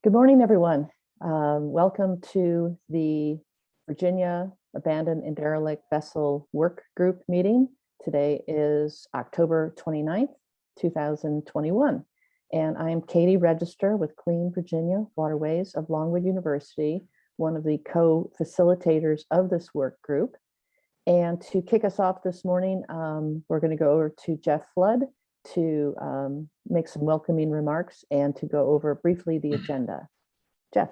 Good morning, everyone. Welcome to the Virginia Abandoned and Derelict Vessel Work Group meeting. Today is October 29th, 2021. And I am Katie Register with Clean Virginia Waterways of Longwood University, one of the co-facilitators of this work group. And to kick us off this morning, we're going to go over to Jeff Flood to make some welcoming remarks and to go over briefly the agenda. Jeff.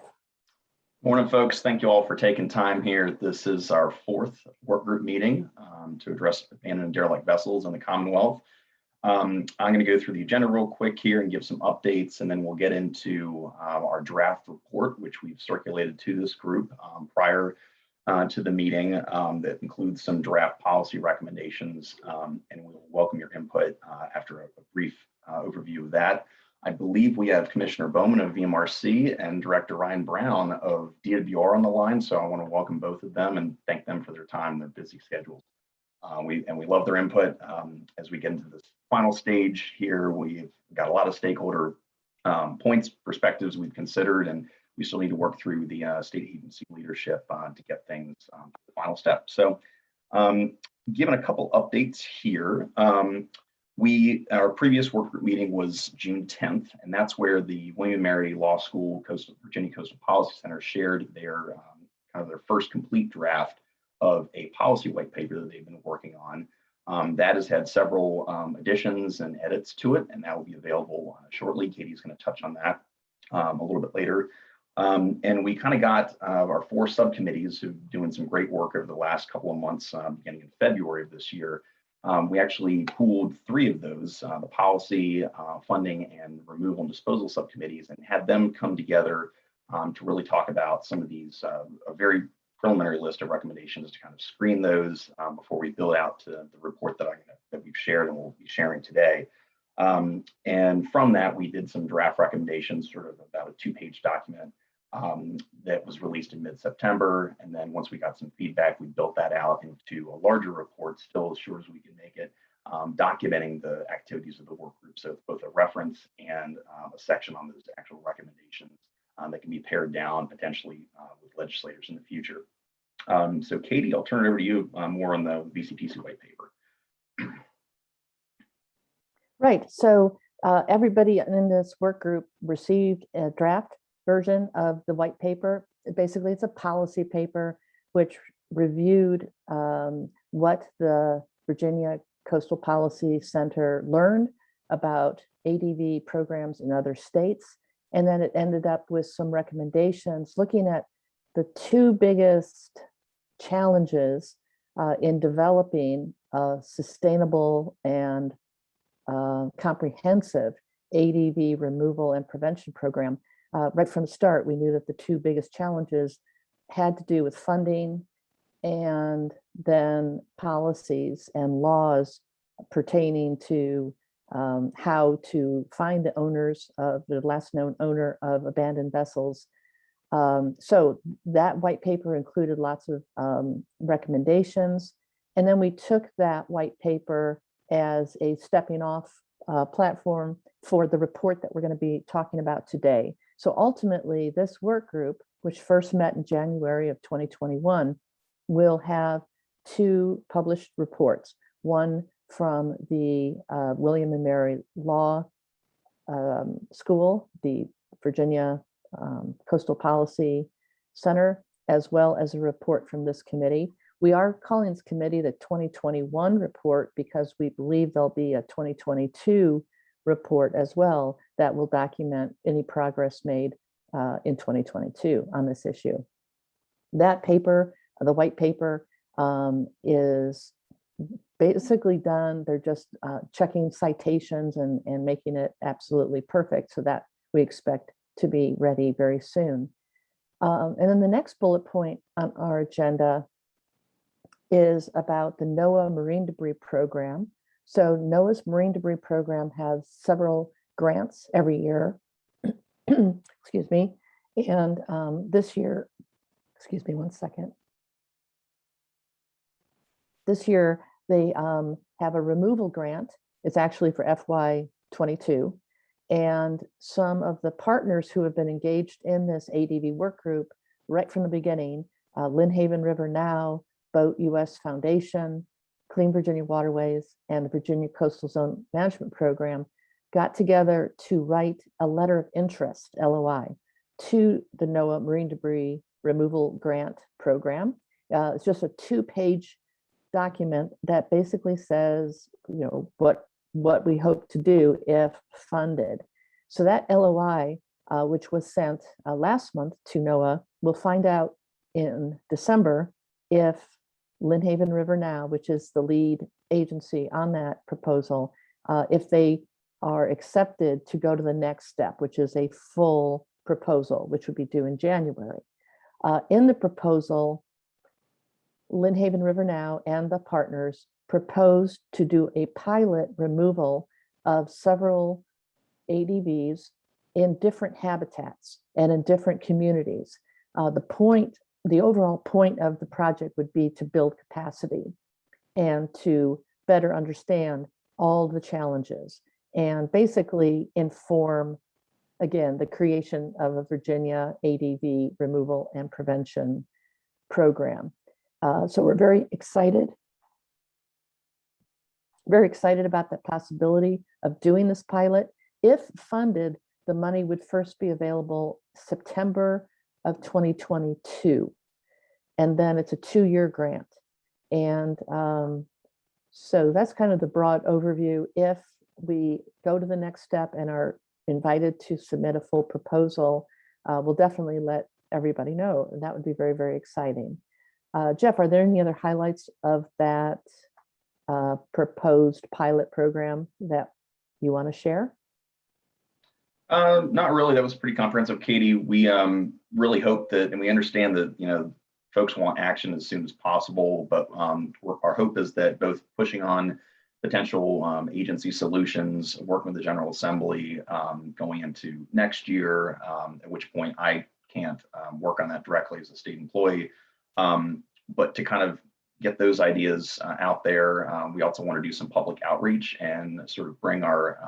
Morning, folks. Thank you all for taking time here. This is our fourth work group meeting to address abandoned and derelict vessels in the Commonwealth. I'm going to go through the agenda real quick here and give some updates, and then we'll get into our draft report, which we've circulated to this group prior to the meeting that includes some draft policy recommendations, and we'll welcome your input after a brief overview of that. I believe we have Commissioner Bauman of VMRC and Director Ryan Brown of DWR on the line, so I want to welcome both of them and thank them for their time, their busy schedules. We love their input. As we get into this final stage here, we've got a lot of stakeholder points, perspectives we've considered, and we still need to work through the state agency leadership to get things to the final step. So given a couple updates here, our previous work group meeting was June 10th, and that's where the William & Mary Law School Virginia Coastal Policy Center shared their their first complete draft of a policy white paper that they've been working on. That has had several additions and edits to it, and that will be available shortly. Katie's going to touch on that a little bit later. And we kind of got our four subcommittees who've been doing some great work over the last couple of months, beginning in February of this year. We actually pooled three of those, the policy, funding, and removal and disposal subcommittees, and had them come together to really talk about some of these, a very preliminary list of recommendations to kind of screen those before we build out to the report that we've shared and we'll be sharing today. And from that, we did some draft recommendations, sort of about a two-page document that was released in mid-September. And then once we got some feedback, we built that out into a larger report, still as short as we can make it, documenting the activities of the work group. So it's both a reference and a section on those actual recommendations that can be pared down potentially with legislators in the future. So Katie, I'll turn it over to you more on the VCPC white paper. Right, so everybody in this work group received a draft version of the white paper. Basically, it's a policy paper which reviewed what the Virginia Coastal Policy Center learned about ADV programs in other states. And then it ended up with some recommendations looking at the two biggest challenges in developing a sustainable and comprehensive ADV removal and prevention program. Right from the start, we knew that the two biggest challenges had to do with funding and then policies and laws pertaining to how to find the owners of the last known owner of abandoned vessels. So that white paper included lots of recommendations. And then we took that white paper as a stepping off platform for the report that we're going to be talking about today. So ultimately, this work group, which first met in January of 2021, will have two published reports, one from the William & Mary Law School, the Virginia Coastal Policy Center, as well as a report from this committee. We are calling this committee the 2021 report because we believe there'll be a 2022 report as well that will document any progress made in 2022 on this issue. That paper, the white paper, is basically done. They're just checking citations and making it absolutely perfect so that we expect to be ready very soon. And then the next bullet point on our agenda is about the NOAA Marine Debris Program. So NOAA's Marine Debris Program has several grants every year, excuse me, and this year, excuse me one second. This year, they have a removal grant. It's actually for FY22, And some of the partners who have been engaged in this ADV work group right from the beginning, Lynn Haven River Now, Boat US Foundation, Clean Virginia Waterways, and the Virginia Coastal Zone Management Program got together to write a letter of interest, LOI, to the NOAA Marine Debris Removal Grant Program. It's just a 2-page document that basically says, what we hope to do if funded. So that LOI, which was sent last month to NOAA, we'll find out in December if Lynn Haven River Now, which is the lead agency on that proposal, if they are accepted to go to the next step, which is a full proposal, which would be due in January. In the proposal, Lynn Haven River Now and the partners proposed to do a pilot removal of several ADVs in different habitats and in different communities. The overall point of the project would be to build capacity and to better understand all the challenges and basically inform, again, the creation of a Virginia ADV removal and prevention program. So we're very excited about the possibility of doing this pilot. If funded, the money would first be available September of 2022. And then it's a 2-year grant. And so that's kind of the broad overview. If we go to the next step and are invited to submit a full proposal, we'll definitely let everybody know. And that would be very, very exciting. Jeff, are there any other highlights of that proposed pilot program that you want to share? Not really. That was pretty comprehensive, Katie. We really hope that, and we understand that, folks want action as soon as possible, but our hope is that both pushing on potential agency solutions, working with the General Assembly going into next year, at which point I can't work on that directly as a state employee, but to kind of get those ideas out there. We also want to do some public outreach and sort of bring our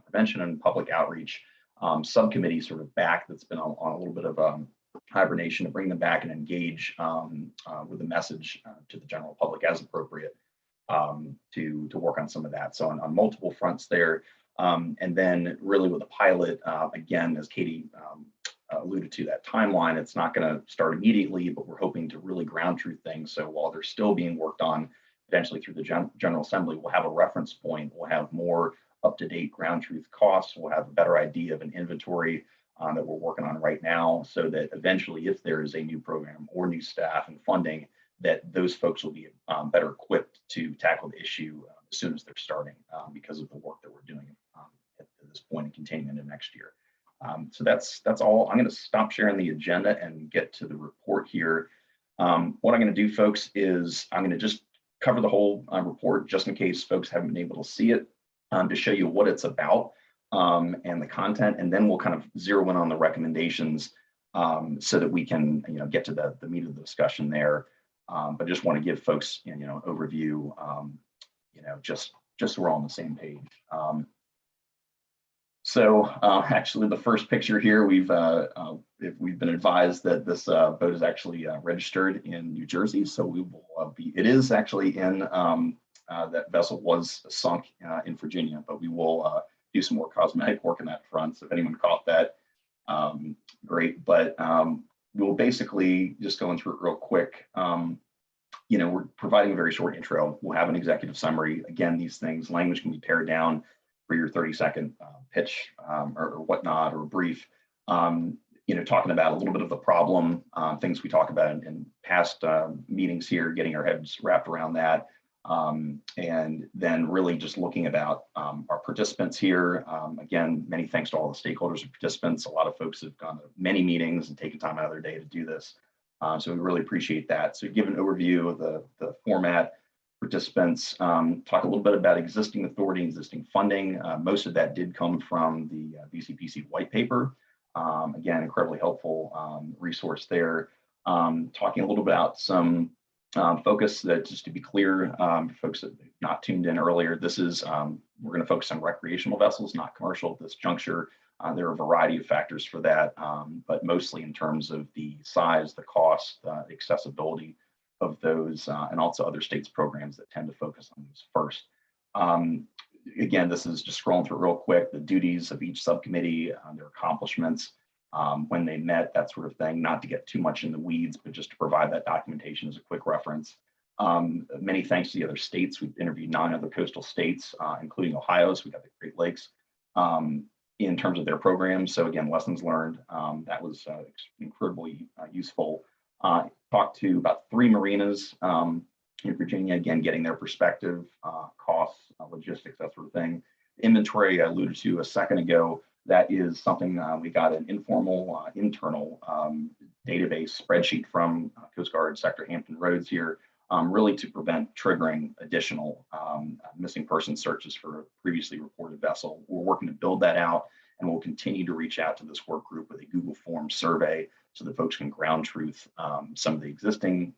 prevention and public outreach subcommittee sort of back. That's been on a little bit of hibernation, to bring them back and engage with a message to the general public as appropriate to work on some of that. So on multiple fronts there. And then really with a pilot, again, as Katie alluded to, that timeline, it's not going to start immediately, but we're hoping to really ground truth things. So while they're still being worked on potentially through the General Assembly, we'll have a reference point, we'll have more up-to-date ground truth costs, we'll have a better idea of an inventory that we're working on right now, so that eventually, if there is a new program or new staff and funding, that those folks will be better equipped to tackle the issue as soon as they're starting, because of the work that we're doing at this point and continuing into next year. So that's all. I'm going to stop sharing the agenda and get to the report here. What I'm going to do, folks, is I'm going to just cover the whole report, just in case folks haven't been able to see it, to show you what it's about and the content, and then we'll kind of zero in on the recommendations so that we can get to the meat of the discussion there. But just want to give folks overview, just so we're all on the same page. So actually, the first picture here, we've been advised that this boat is actually registered in New Jersey. So we will it is actually in that vessel was sunk in Virginia, but we will do some more cosmetic work in that front. So if anyone caught that, great. But we'll basically just going through it real quick. We're providing a very short intro. We'll have an executive summary. Again, these things, language can be pared down for your 30-second pitch or whatnot, or brief, talking about a little bit of the problem, things we talk about in past meetings here, getting our heads wrapped around that. And then really just looking about our participants here. Again, many thanks to all the stakeholders and participants. A lot of folks have gone to many meetings and taken time out of their day to do this. So we really appreciate that. So give an overview of the format, participants, talk a little bit about existing authority, existing funding. Most of that did come from the VCPC white paper. Again, incredibly helpful resource there. Talking a little bit about some focus that, just to be clear, folks that have not tuned in earlier, this is, we're going to focus on recreational vessels, not commercial at this juncture. There are a variety of factors for that, but mostly in terms of the size, the cost, the accessibility of those, and also other states' programs that tend to focus on those first. Again, this is just scrolling through real quick, the duties of each subcommittee, their accomplishments, when they met, that sort of thing, not to get too much in the weeds, but just to provide that documentation as a quick reference. Many thanks to the other states. We've interviewed 9 other coastal states, including Ohio, so we got the Great Lakes, in terms of their programs. So again, lessons learned, that was incredibly useful. Talked to about 3 marinas in Virginia, again, getting their perspective, costs, logistics, that sort of thing. Inventory I alluded to a second ago, that is something we got an informal, internal database spreadsheet from Coast Guard Sector Hampton Roads here, really to prevent triggering additional missing person searches for a previously reported vessel. We're working to build that out, and we'll continue to reach out to this work group with a Google Form survey so that folks can ground truth some of the existing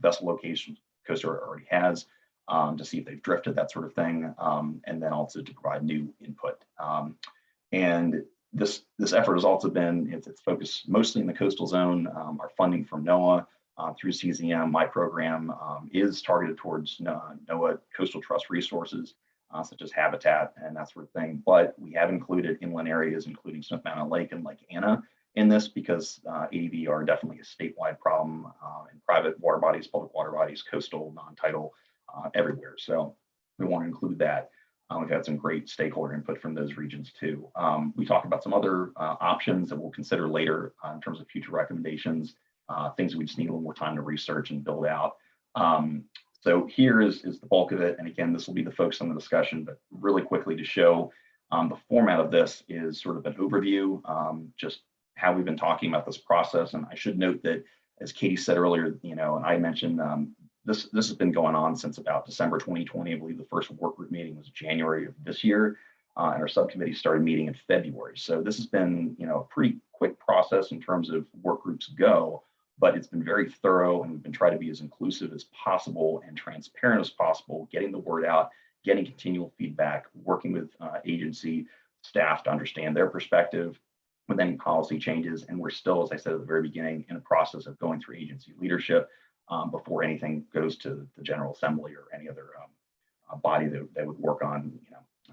vessel locations Coast Guard already has, to see if they've drifted, that sort of thing, and then also to provide new input. And this effort has also been, it's focused mostly in the coastal zone. Our funding from NOAA through CZM, my program, is targeted towards NOAA coastal trust resources, such as habitat and that sort of thing. But we have included inland areas, including Smith Mountain Lake and Lake Anna in this, because ADV are definitely a statewide problem in private water bodies, public water bodies, coastal, non-tidal, everywhere. So we want to include that. We've had some great stakeholder input from those regions too. We talked about some other options that we'll consider later in terms of future recommendations, things we just need a little more time to research and build out. So here is the bulk of it. And again, this will be the focus on the discussion, but really quickly to show the format of this is sort of an overview, just how we've been talking about this process. And I should note that, as Katie said earlier, and I mentioned, this has been going on since about December 2020. I believe the first work group meeting was January of this year, and our subcommittee started meeting in February. So this has been, a pretty quick process in terms of work groups go, but it's been very thorough, and we've been trying to be as inclusive as possible and transparent as possible, getting the word out, getting continual feedback, working with agency staff to understand their perspective with any policy changes. And we're still, as I said at the very beginning, in a process of going through agency leadership before anything goes to the General Assembly or any other body that would work on,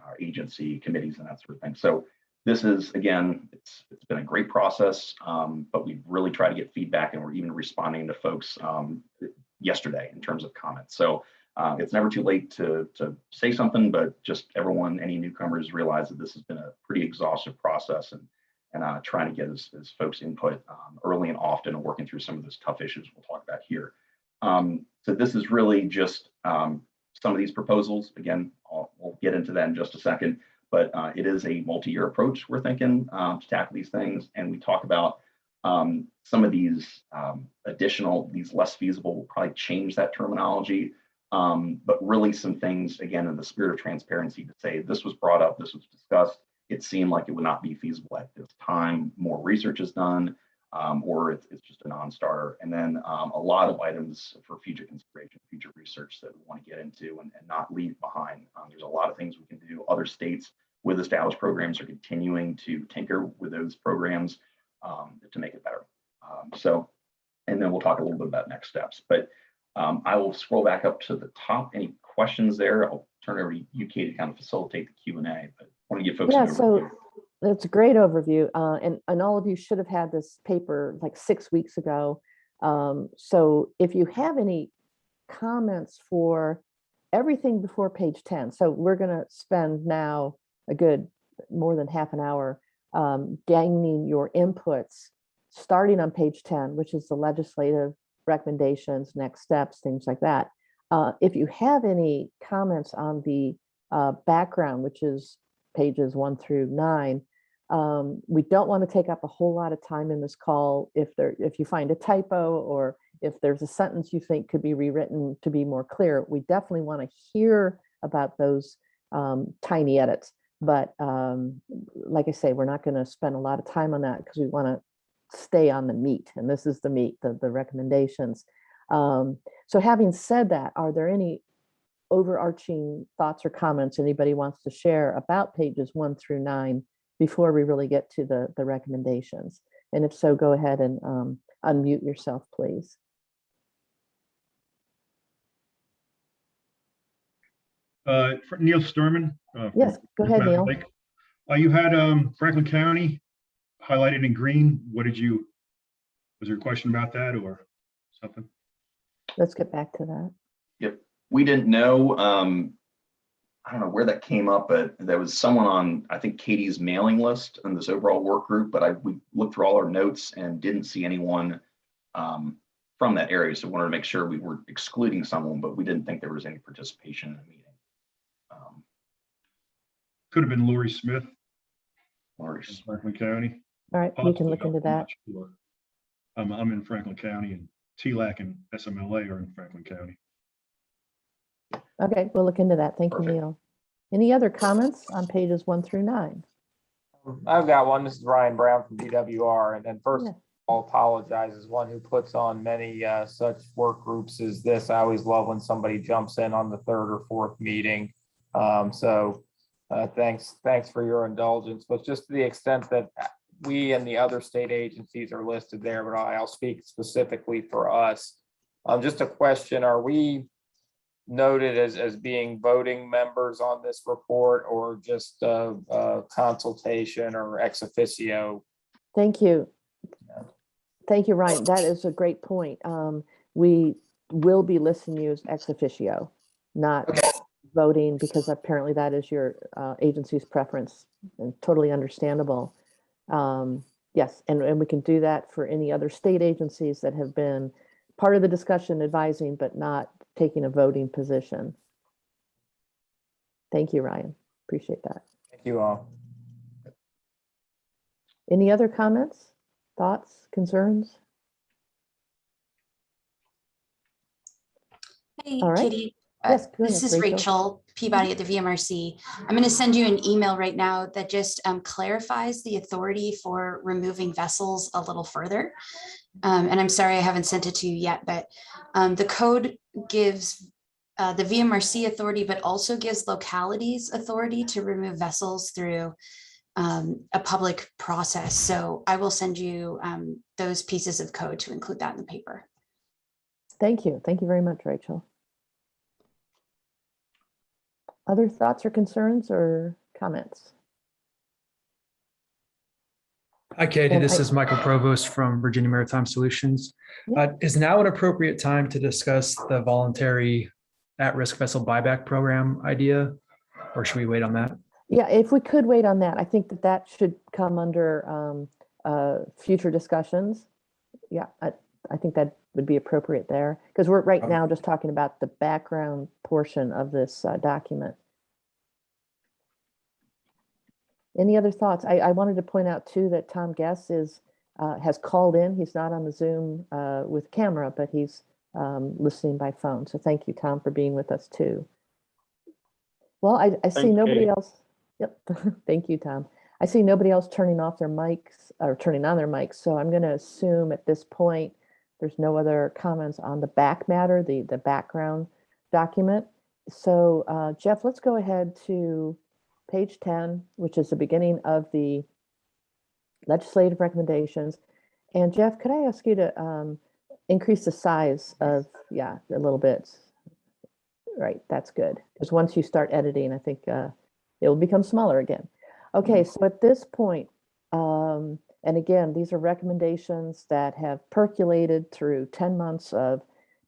our agency committees and that sort of thing. So this is, again, it's been a great process, but we've really tried to get feedback, and we're even responding to folks yesterday in terms of comments. So it's never too late to say something, but just everyone, any newcomers, realize that this has been a pretty exhaustive process, and trying to get as folks input early and often, and working through some of those tough issues we'll talk about here. So this is really just some of these proposals. Again, we'll get into that in just a second, but it is a multi-year approach we're thinking to tackle these things. And we talk about some of these these less feasible, we'll probably change that terminology, but really some things, again, in the spirit of transparency, to say this was brought up, this was discussed, it seemed like it would not be feasible at this time. More research is done, or it's just a non-starter. And then a lot of items for future consideration, future research that we want to get into and not leave behind. There's a lot of things we can do. Other states with established programs are continuing to tinker with those programs to make it better. And then we'll talk a little bit about next steps. But I will scroll back up to the top. Any questions there? I'll turn it over to you, Katie, to kind of facilitate the Q&A. But I want to give folks an overview. So that's a great overview. And all of you should have had this paper like 6 weeks ago. So if you have any comments for everything before page 10, so we're going to spend now a good more than half an hour gaining your inputs, starting on page 10, which is the legislative recommendations, next steps, things like that. If you have any comments on the background, which is pages 1 through 9, we don't want to take up a whole lot of time in this call. If you find a typo, or if there's a sentence you think could be rewritten to be more clear, we definitely want to hear about those tiny edits. But like I say, we're not going to spend a lot of time on that because we want to stay on the meat, and this is the meat, the recommendations. So having said that, are there any overarching thoughts or comments anybody wants to share about pages 1 through 9 before we really get to the recommendations? And if so, go ahead and unmute yourself, please. Neil Sturman. Yes, go ahead, Neil. You had Franklin County highlighted in green. Was there a question about that or something? Let's get back to that. Yep, we didn't know. I don't know where that came up, but there was someone on, I think, Katie's mailing list in this overall work group, but we looked through all our notes and didn't see anyone from that area. So we wanted to make sure we were excluding someone, but we didn't think there was any participation in the meeting. Could have been Lori Smith, Lori. Franklin County. All right, we can look into that. Sure. I'm in Franklin County, and TLAC and SMLA are in Franklin County. Okay, we'll look into that. Thank Perfect. you, Neil. Any other comments on pages 1 through 9? I've got one. This is Ryan Brown from DWR. And then first, Yeah. I'll apologize as one who puts on many such work groups as this. I always love when somebody jumps in on the 3rd or 4th meeting. Thanks for your indulgence. But just to the extent that we and the other state agencies are listed there, but I'll speak specifically for us. Just a question, are we noted as being voting members on this report or just consultation or ex officio? Thank you. Thank you, Ryan. That is a great point. We will be listing you as ex officio, not voting, because apparently that is your agency's preference, and totally understandable. Yes, and we can do that for any other state agencies that have been part of the discussion advising, but not taking a voting position. Thank you, Ryan. Appreciate that. Thank you all. Any other comments, thoughts, concerns? Hey, All right. Katie. Yes, go This ahead, is Rachel Peabody at the VMRC. I'm going to send you an email right now that just clarifies the authority for removing vessels a little further. And I'm sorry I haven't sent it to you yet, but the code gives the VMRC authority, but also gives localities authority to remove vessels through a public process. So I will send you those pieces of code to include that in the paper. Thank you. Thank you very much, Rachel. Other thoughts or concerns or comments? Hi, Katie. And This is Michael Provost from Virginia Maritime Solutions. Yeah. Is now an appropriate time to discuss the voluntary at-risk vessel buyback program idea, or should we wait on that? Yeah, if we could wait on that, I think that should come under future discussions. Yeah, I think that would be appropriate there, because we're right now just talking about the background portion of this document. Any other thoughts? I wanted to point out too that Tom Guess has called in. He's not on the Zoom with camera, but he's listening by phone. So thank you, Tom, for being with us too. Well, I see nobody else. Yep. Thank you, Tom. I see nobody else turning off their mics or turning on their mics. So I'm going to assume at this point, there's no other comments on the back matter, the background document. So Jeff, let's go ahead to page 10, which is the beginning of the legislative recommendations. And Jeff, could I ask you to increase the size of, a little bit. Right, that's good. Because once you start editing, I think it will become smaller again. Okay, so at this point, and again, these are recommendations that have percolated through 10 months of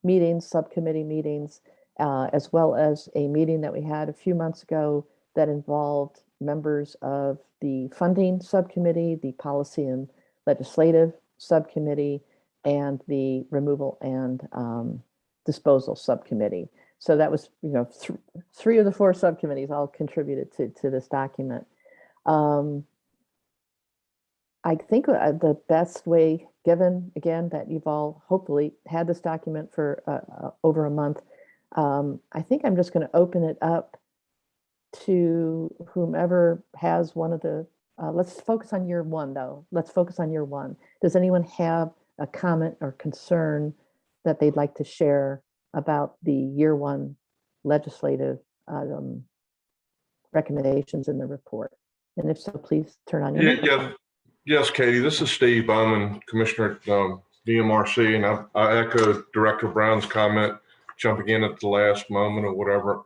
meetings, subcommittee meetings, as well as a meeting that we had a few months ago that involved members of the funding subcommittee, the policy and legislative subcommittee, and the removal and disposal subcommittee. So that was, three of the four subcommittees all contributed to this document. I think the best way, given again that you've all hopefully had this document for over a month, I think I'm just going to open it up to whomever has one of the, let's focus on year one though. Let's focus on year one. Does anyone have a comment or concern that they'd like to share about the year one legislative recommendations in the report? And if so, please turn on your microphone. Yes, Katie, this is Steve Bauman, Commissioner at VMRC, and I echo Director Brown's comment, jumping in at the last moment or whatever.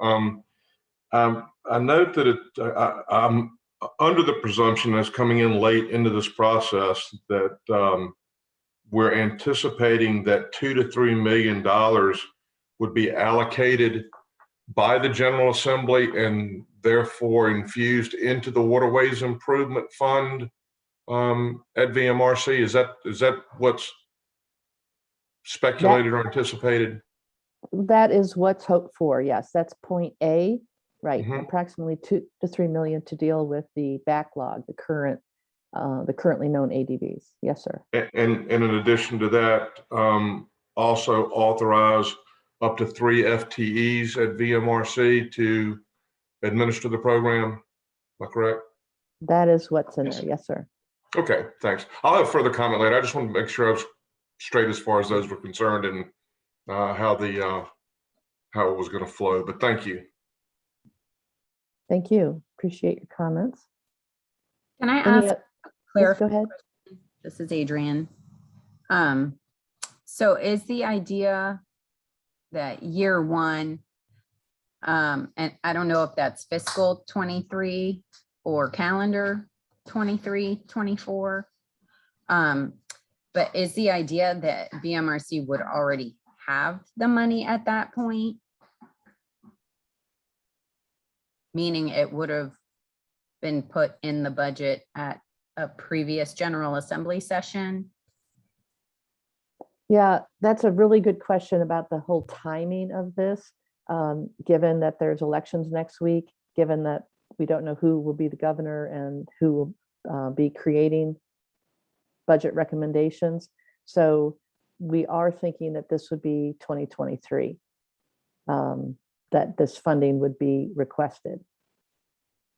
I note that I'm under the presumption that's coming in late into this process that we're anticipating that $2 to $3 million would be allocated by the General Assembly and therefore infused into the Waterways Improvement Fund at VMRC. Is that what's speculated or anticipated? That is what's hoped for. Yes, that's point A, right? Mhm. Approximately 2 to 3 million to deal with the backlog, the currently known ADVs. Yes, sir. And in addition to that, also authorize up to 3 FTEs at VMRC to administer the program. Am I correct? That is what's in there. Yes, sir. Okay, thanks. I'll have further comment later. I just wanted to make sure I was straight as far as those were concerned and how it was going to flow. But thank you. Thank you. Appreciate your comments. Can I Any ask? yes, go ahead. This is Adrienne. So is the idea that year one, and I don't know if that's fiscal 23 or calendar 23, 24. But is the idea that VMRC would already have the money at that point? Meaning it would have been put in the budget at a previous General Assembly session? Yeah, that's a really good question about the whole timing of this, given that there's elections next week, given that we don't know who will be the governor and who will be creating budget recommendations. So we are thinking that this would be 2023, that this funding would be requested.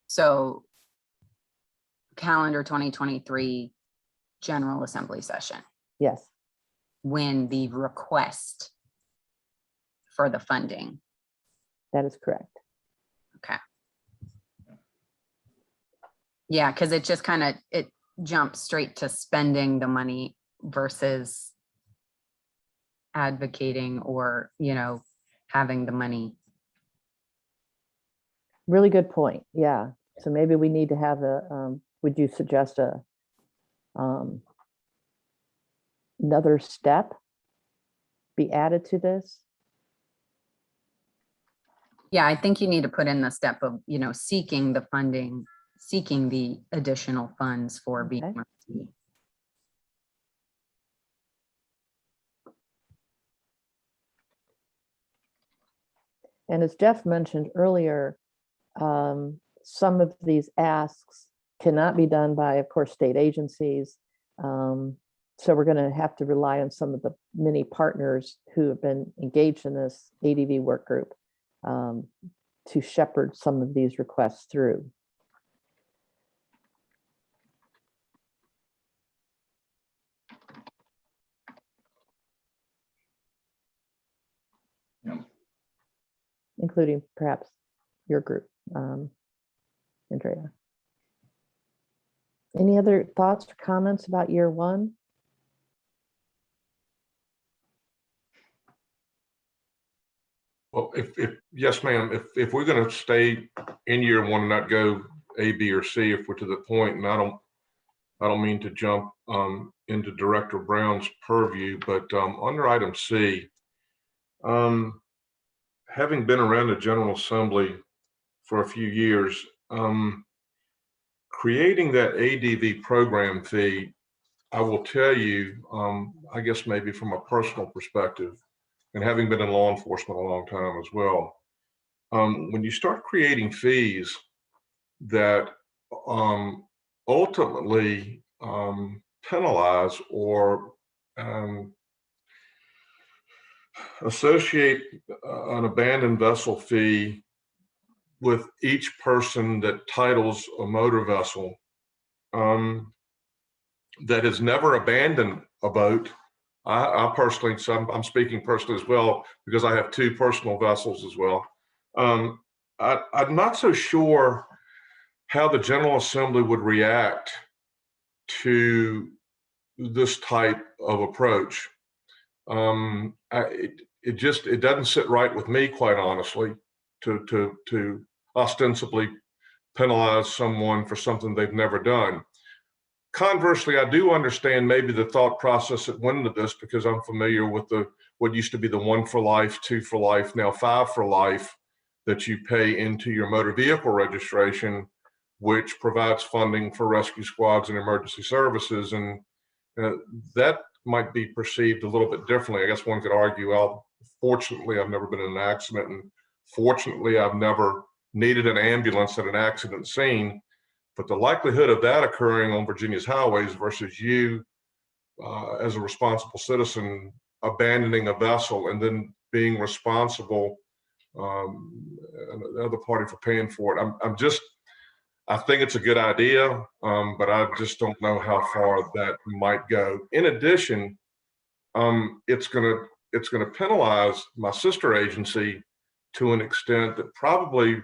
So calendar 2023 General Assembly session, Yes, when the request for the funding. that is correct. Okay. Yeah, because it just kind of, it jumps straight to spending the money versus advocating or, having the money. Really good point. Yeah. So maybe we need to have would you suggest another step be added to this? Yeah, I think you need to put in the step of, seeking the funding, seeking the additional funds for Okay. VMRC. And as Jeff mentioned earlier, some of these asks cannot be done by, of course, state agencies. So we're going to have to rely on some of the many partners who have been engaged in this ADV work group to shepherd some of these requests through. Yeah. Including perhaps your group, Andrea. Any other thoughts or comments about year one? Well, yes, ma'am, if we're going to stay in year one and not go A, B, or C, if we're to the point, and I don't mean to jump into Director Brown's purview, but under item C, having been around the General Assembly for a few years, creating that ADV program fee, I will tell you, I guess maybe from a personal perspective, and having been in law enforcement a long time as well, when you start creating fees that ultimately penalize or associate an abandoned vessel fee with each person that titles a motor vessel that has never abandoned a boat I personally, so I'm speaking personally as well, because I have 2 personal vessels as well. I'm not so sure how the General Assembly would react to this type of approach. It doesn't sit right with me, quite honestly, to ostensibly penalize someone for something they've never done. Conversely, I do understand maybe the thought process that went into this, because I'm familiar with what used to be the 1 for life, 2 for life, now 5 for life that you pay into your motor vehicle registration, which provides funding for rescue squads and emergency services. And that might be perceived a little bit differently. I guess one could argue, fortunately, I've never been in an accident, and fortunately, I've never needed an ambulance at an accident scene. But the likelihood of that occurring on Virginia's highways versus you as a responsible citizen abandoning a vessel and then being responsible, the other party, for paying for it. I think it's a good idea, but I just don't know how far that might go. In addition, it's gonna penalize my sister agency to an extent that probably,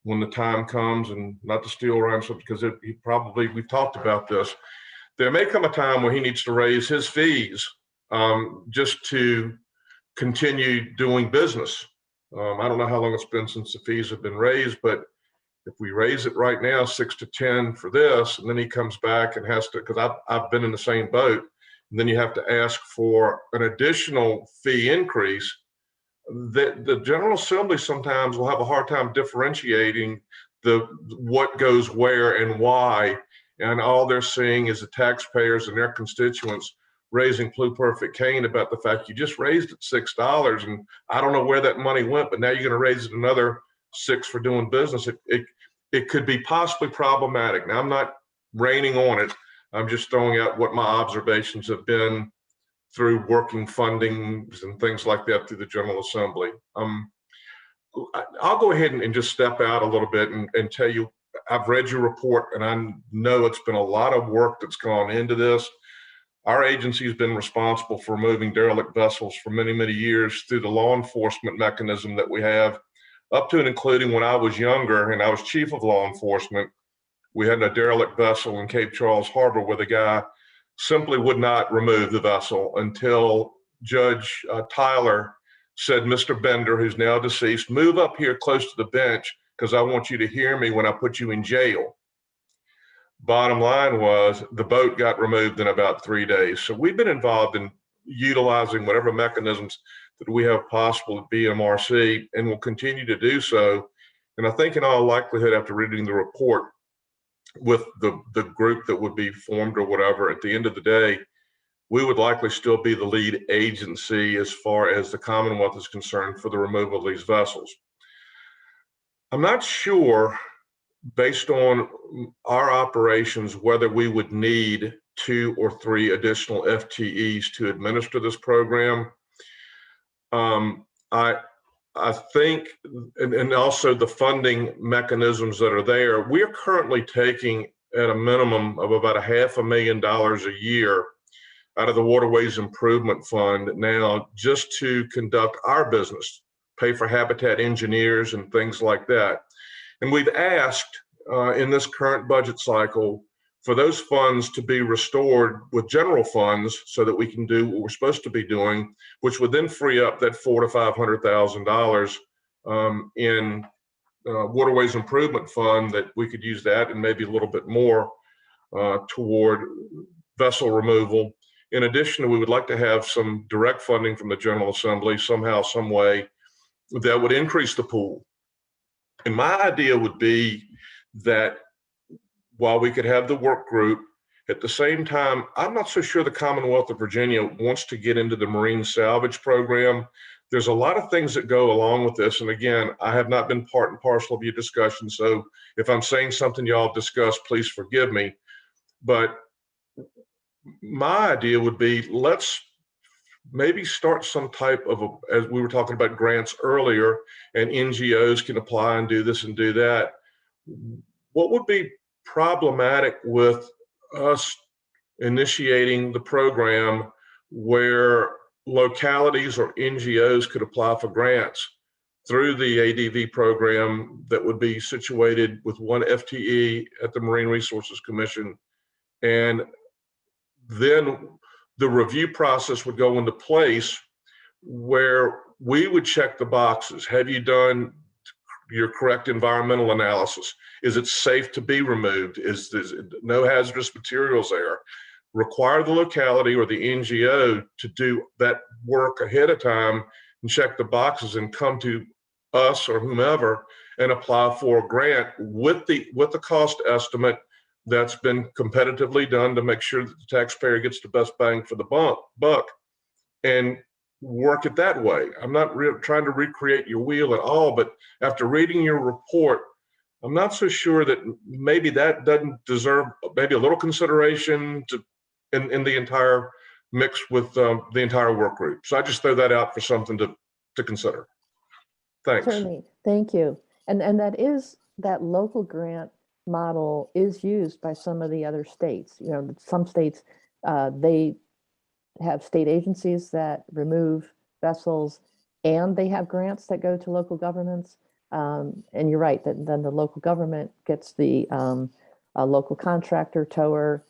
when the time comes, and not to steal Ryan's, because we've talked about this, there may come a time where he needs to raise his fees just to continue doing business. I don't know how long it's been since the fees have been raised, but if we raise it right now, 6 to 10 for this, and then he comes back and has to, because I've been in the same boat, and then you have to ask for an additional fee increase. The General Assembly sometimes will have a hard time differentiating what goes where and why, and all they're seeing is the taxpayers and their constituents raising pluperfect Cain about the fact you just raised it $6, and I don't know where that money went, but now you're going to raise it another $6 for doing business. It could be possibly problematic. Now, I'm not raining on it. I'm just throwing out what my observations have been through working fundings and things like that through the General Assembly. I'll go ahead and just step out a little bit and tell you, I've read your report, and I know it's been a lot of work that's gone into this. Our agency has been responsible for removing derelict vessels for many, many years through the law enforcement mechanism that we have, up to and including when I was younger and I was chief of law enforcement. We had a derelict vessel in Cape Charles Harbor where the guy simply would not remove the vessel until Judge Tyler said, "Mr. Bender, who's now deceased, move up here close to the bench because I want you to hear me when I put you in jail." Bottom line was the boat got removed in about 3 days. So we've been involved in utilizing whatever mechanisms that we have possible at BMRC, and will continue to do so. And I think in all likelihood, after reading the report, with the group that would be formed or whatever, at the end of the day, we would likely still be the lead agency as far as the Commonwealth is concerned for the removal of these vessels. I'm not sure, based on our operations, whether we would need 2 or 3 additional FTEs to administer this program. I think, and also the funding mechanisms that are there, we're currently taking at a minimum of about $500,000 a year out of the Waterways Improvement Fund now, just to conduct our business, pay for habitat engineers and things like that. And we've asked in this current budget cycle for those funds to be restored with general funds so that we can do what we're supposed to be doing, which would then free up that $400,000 to $500,000 in Waterways Improvement Fund, that we could use that and maybe a little bit more toward vessel removal. In addition, we would like to have some direct funding from the General Assembly somehow, some way, that would increase the pool. And my idea would be that while we could have the work group, at the same time, I'm not so sure the Commonwealth of Virginia wants to get into the marine salvage program. There's a lot of things that go along with this. And again, I have not been part and parcel of your discussion. So if I'm saying something y'all discussed, please forgive me. But my idea would be, let's maybe start some type of, as we were talking about grants earlier, and NGOs can apply and do this and do that. What would be problematic with us initiating the program where localities or NGOs could apply for grants through the ADV program that would be situated with one FTE at the Marine Resources Commission. And then the review process would go into place where we would check the boxes. Have you done your correct environmental analysis? Is it safe to be removed? Is no hazardous materials there? Require the locality or the NGO to do that work ahead of time and check the boxes and come to us or whomever and apply for a grant with the cost estimate that's been competitively done to make sure that the taxpayer gets the best bang for the buck, and work it that way. I'm not trying to recreate your wheel at all, but after reading your report, I'm not so sure that maybe that doesn't deserve maybe a little consideration in the entire mix with the entire work group. So I just throw that out for something to consider. Thanks. Certainly, thank you. And that local grant model is used by some of the other states. You know, some states, they have state agencies that remove vessels, and they have grants that go to local governments. And you're right, that then the local government gets the local contractor, tower.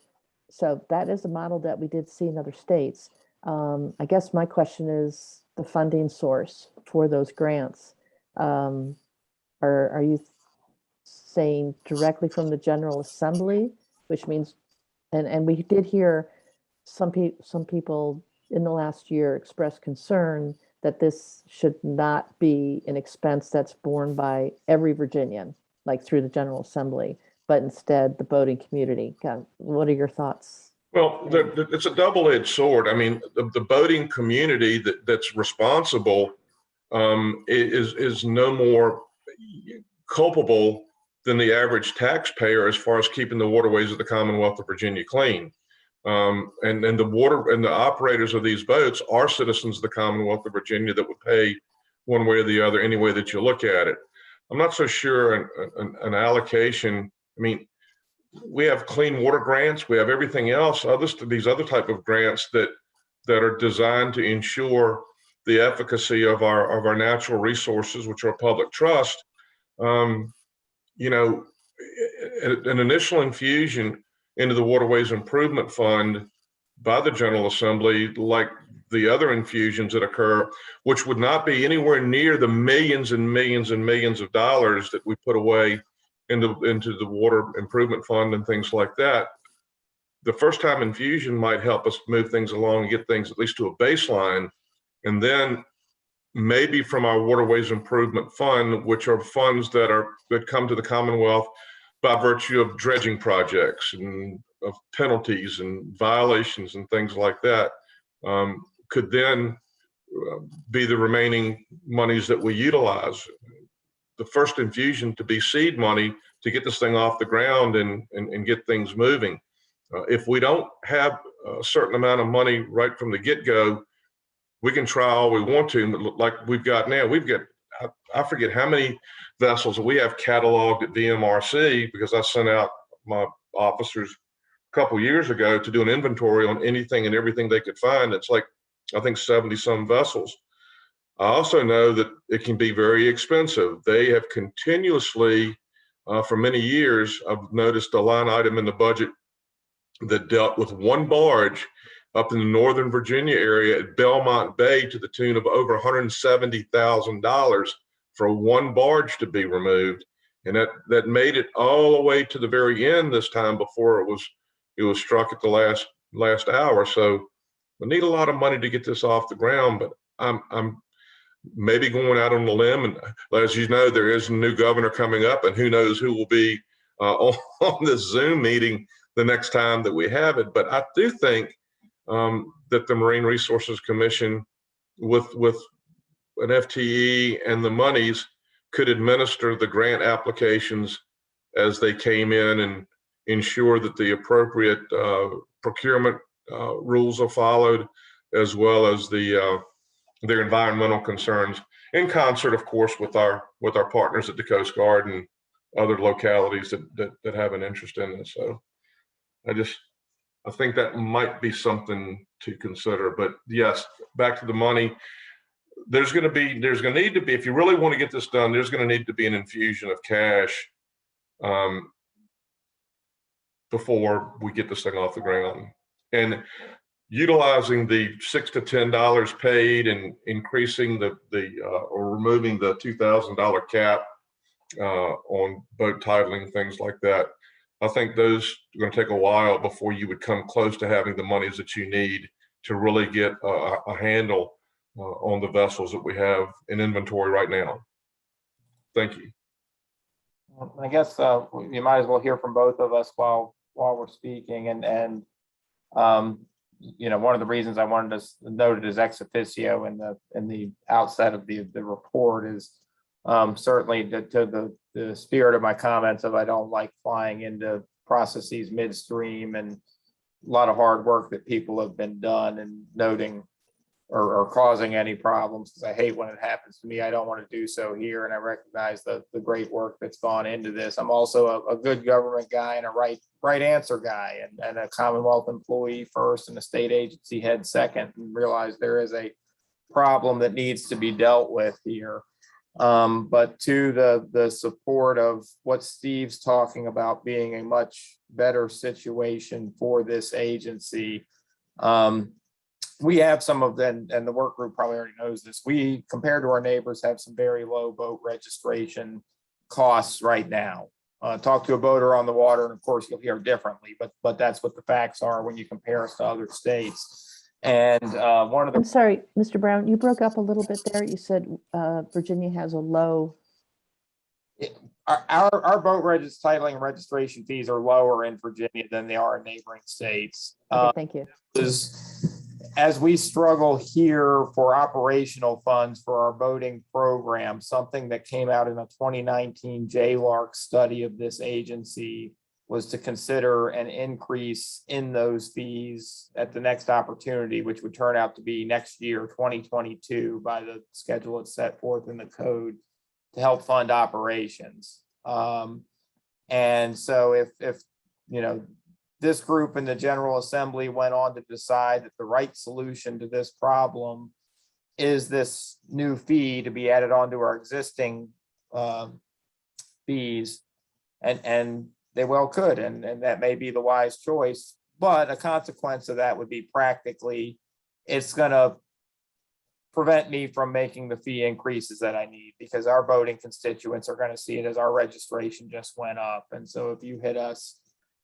So that is a model that we did see in other states. I guess my question is the funding source for those grants. Are you saying directly from the General Assembly, which means, and we did hear some people in the last year express concern that this should not be an expense that's borne by every Virginian, like through the General Assembly, but instead the boating community. What are your thoughts? Well, it's a double-edged sword. I mean, the boating community that's responsible is no more culpable than the average taxpayer as far as keeping the waterways of the Commonwealth of Virginia clean. And the operators of these boats are citizens of the Commonwealth of Virginia that would pay one way or the other, any way that you look at it. I'm not so sure an allocation. I mean, we have clean water grants, we have everything else, these other type of grants that are designed to ensure the efficacy of our natural resources, which are public trust. You know, an initial infusion into the Waterways Improvement Fund by the General Assembly, like the other infusions that occur, which would not be anywhere near the millions and millions and millions of dollars that we put away into the Water Improvement Fund and things like that. The first time infusion might help us move things along and get things at least to a baseline. And then maybe from our Waterways Improvement Fund, which are funds that come to the Commonwealth by virtue of dredging projects and of penalties and violations and things like that, could then be the remaining monies that we utilize. The first infusion to be seed money to get this thing off the ground and get things moving. If we don't have a certain amount of money right from the get-go, we can try all we want to, like we've got now. We've got, I forget how many vessels we have cataloged at VMRC, because I sent out my officers a couple years ago to do an inventory on anything and everything they could find. It's like, I think 70 some vessels. I also know that it can be very expensive. They have continuously, for many years, I've noticed a line item in the budget that dealt with one barge up in the Northern Virginia area at Belmont Bay to the tune of over $170,000 for one barge to be removed. And that made it all the way to the very end this time before it was struck at the last hour. So we need a lot of money to get this off the ground, but I'm maybe going out on a limb. And as you know, there is a new governor coming up, and who knows who will be on this Zoom meeting the next time that we have it. But I do think that the Marine Resources Commission, with an FTE and the monies, could administer the grant applications as they came in and ensure that the appropriate procurement rules are followed, as well as their environmental concerns, in concert, of course, with our partners at the Coast Guard and other localities that have an interest in this. So I think that might be something to consider. But yes, back to the money. There's going to need to be, if you really want to get this done, there's going to need to be an infusion of cash before we get this thing off the ground. And utilizing the $6 to $10 paid and increasing or removing the $2,000 cap on boat titling, things like that. I think those are going to take a while before you would come close to having the monies that you need to really get a handle on the vessels that we have in inventory right now. Thank you. I guess you might as well hear from both of us while we're speaking. And you know, one of the reasons I wanted to note it as ex officio in the outset of the report is certainly to the spirit of my comments of I don't like flying into processes midstream, and a lot of hard work that people have been done and noting or causing any problems, because I hate when it happens to me. I don't want to do so here, and I recognize the great work that's gone into this. I'm also a good government guy and a right answer guy, and a Commonwealth employee first and a state agency head second, and realize there is a problem that needs to be dealt with here. But to the support of what Steve's talking about being a much better situation for this agency, we have some of them, and the work group probably already knows this. We, compared to our neighbors, have some very low boat registration costs right now. Talk to a boater on the water, and of course you'll hear differently, but that's what the facts are when you compare us to other states. And one of the— I'm sorry, Mr. Brown, you broke up a little bit there. You said Virginia has a low. Our boat titling and registration fees are lower in Virginia than they are in neighboring states. Okay, thank you. As we struggle here for operational funds for our boating program, something that came out in a 2019 JLARC study of this agency was to consider an increase in those fees at the next opportunity, which would turn out to be next year, 2022, by the schedule that's set forth in the code to help fund operations. And so if you know, this group in the General Assembly went on to decide that the right solution to this problem is this new fee to be added onto our existing fees, and they well could, and that may be the wise choice, but a consequence of that would be practically it's going to prevent me from making the fee increases that I need, because our boating constituents are going to see it as our registration just went up. And so if you hit us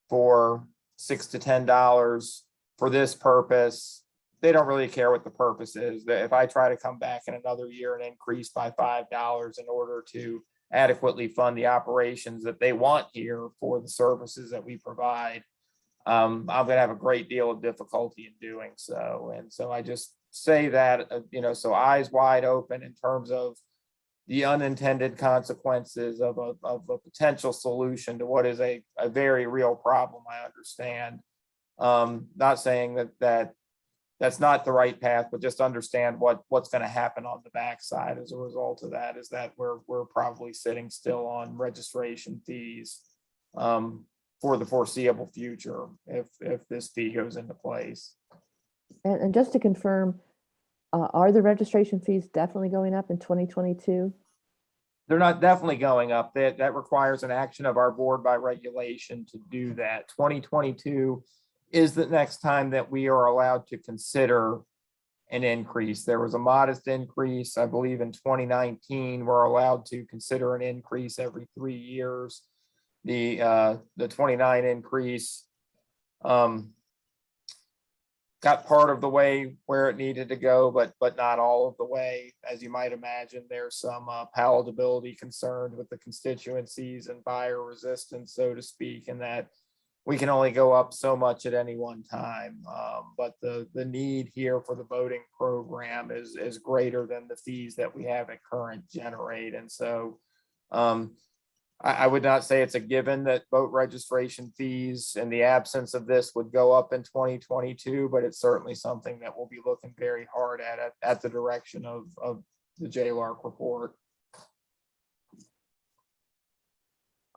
for $6 to $10 for this purpose, they don't really care what the purpose is. If I try to come back in another year and increase by $5 in order to adequately fund the operations that they want here for the services that we provide, I'm going to have a great deal of difficulty in doing so. And so I just say that, you know, so eyes wide open in terms of the unintended consequences of a potential solution to what is a very real problem. I understand. Not saying that's not the right path, but just understand what's going to happen on the backside as a result of that, is that we're probably sitting still on registration fees for the foreseeable future if this fee goes into place. And just to confirm, are the registration fees definitely going up in 2022? They're not definitely going up. That requires an action of our board by regulation to do that. 2022 is the next time that we are allowed to consider an increase. There was a modest increase, I believe, in 2019. We're allowed to consider an increase every 3 years. The 29 increase got part of the way where it needed to go, but not all of the way. As you might imagine, there's some palatability concerned with the constituencies and buyer resistance, so to speak, and that we can only go up so much at any one time. But the need here for the voting program is greater than the fees that we have at current generate. And so I would not say it's a given that boat registration fees in the absence of this would go up in 2022, but it's certainly something that we'll be looking very hard at the direction of the JLARC report.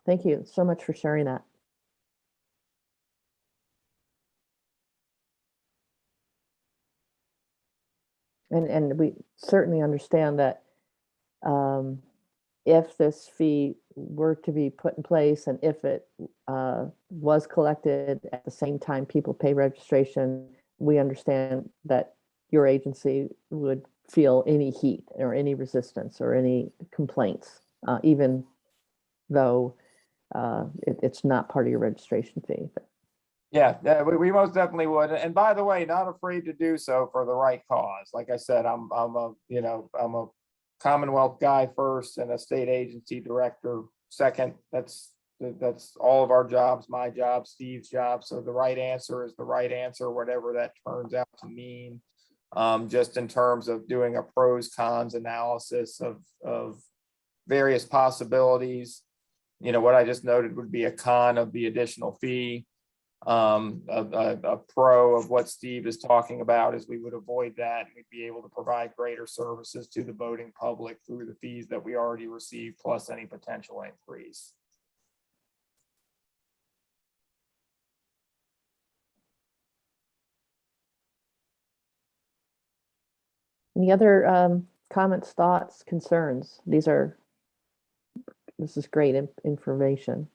Thank you so much for sharing that. And we certainly understand that if this fee were to be put in place and if it was collected at the same time people pay registration, we understand that your agency would feel any heat or any resistance or any complaints, even though it's not part of your registration fee. Yeah, we most definitely would. And by the way, not afraid to do so for the right cause. Like I said, I'm a Commonwealth guy first and a state agency director second. That's all of our jobs, my job, Steve's job. So the right answer is the right answer, whatever that turns out to mean. Just in terms of doing a pros cons analysis of various possibilities. What I just noted would be a con of the additional fee. A pro of what Steve is talking about is we would avoid that. We'd be able to provide greater services to the boating public through the fees that we already receive, plus any potential increase. Any other comments, thoughts, concerns? This is great information.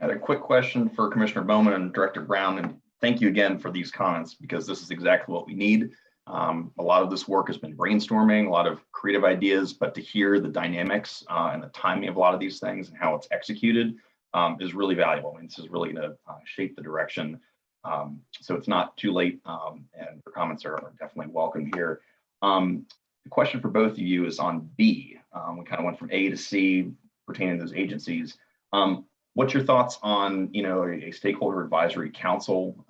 I had a quick question for Commissioner Bauman and Director Brown, and thank you again for these comments because this is exactly what we need. A lot of this work has been brainstorming, a lot of creative ideas, but to hear the dynamics and the timing of a lot of these things and how it's executed is really valuable. And this is really going to shape the direction. So it's not too late, and your comments are definitely welcome here. The question for both of you is on B. We kind of went from A to C pertaining to those agencies. What's your thoughts on, a stakeholder advisory council?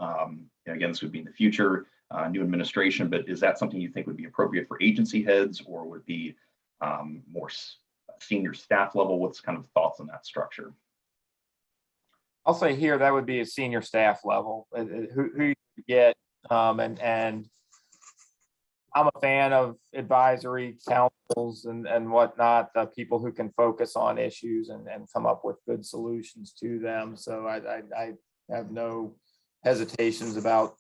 Again, this would be in the future, new administration, but is that something you think would be appropriate for agency heads, or would it be more senior staff level? What's kind of thoughts on that structure? I'll say here that would be a senior staff level. Who you get, and I'm a fan of advisory councils and whatnot, people who can focus on issues and come up with good solutions to them. So I have no hesitations about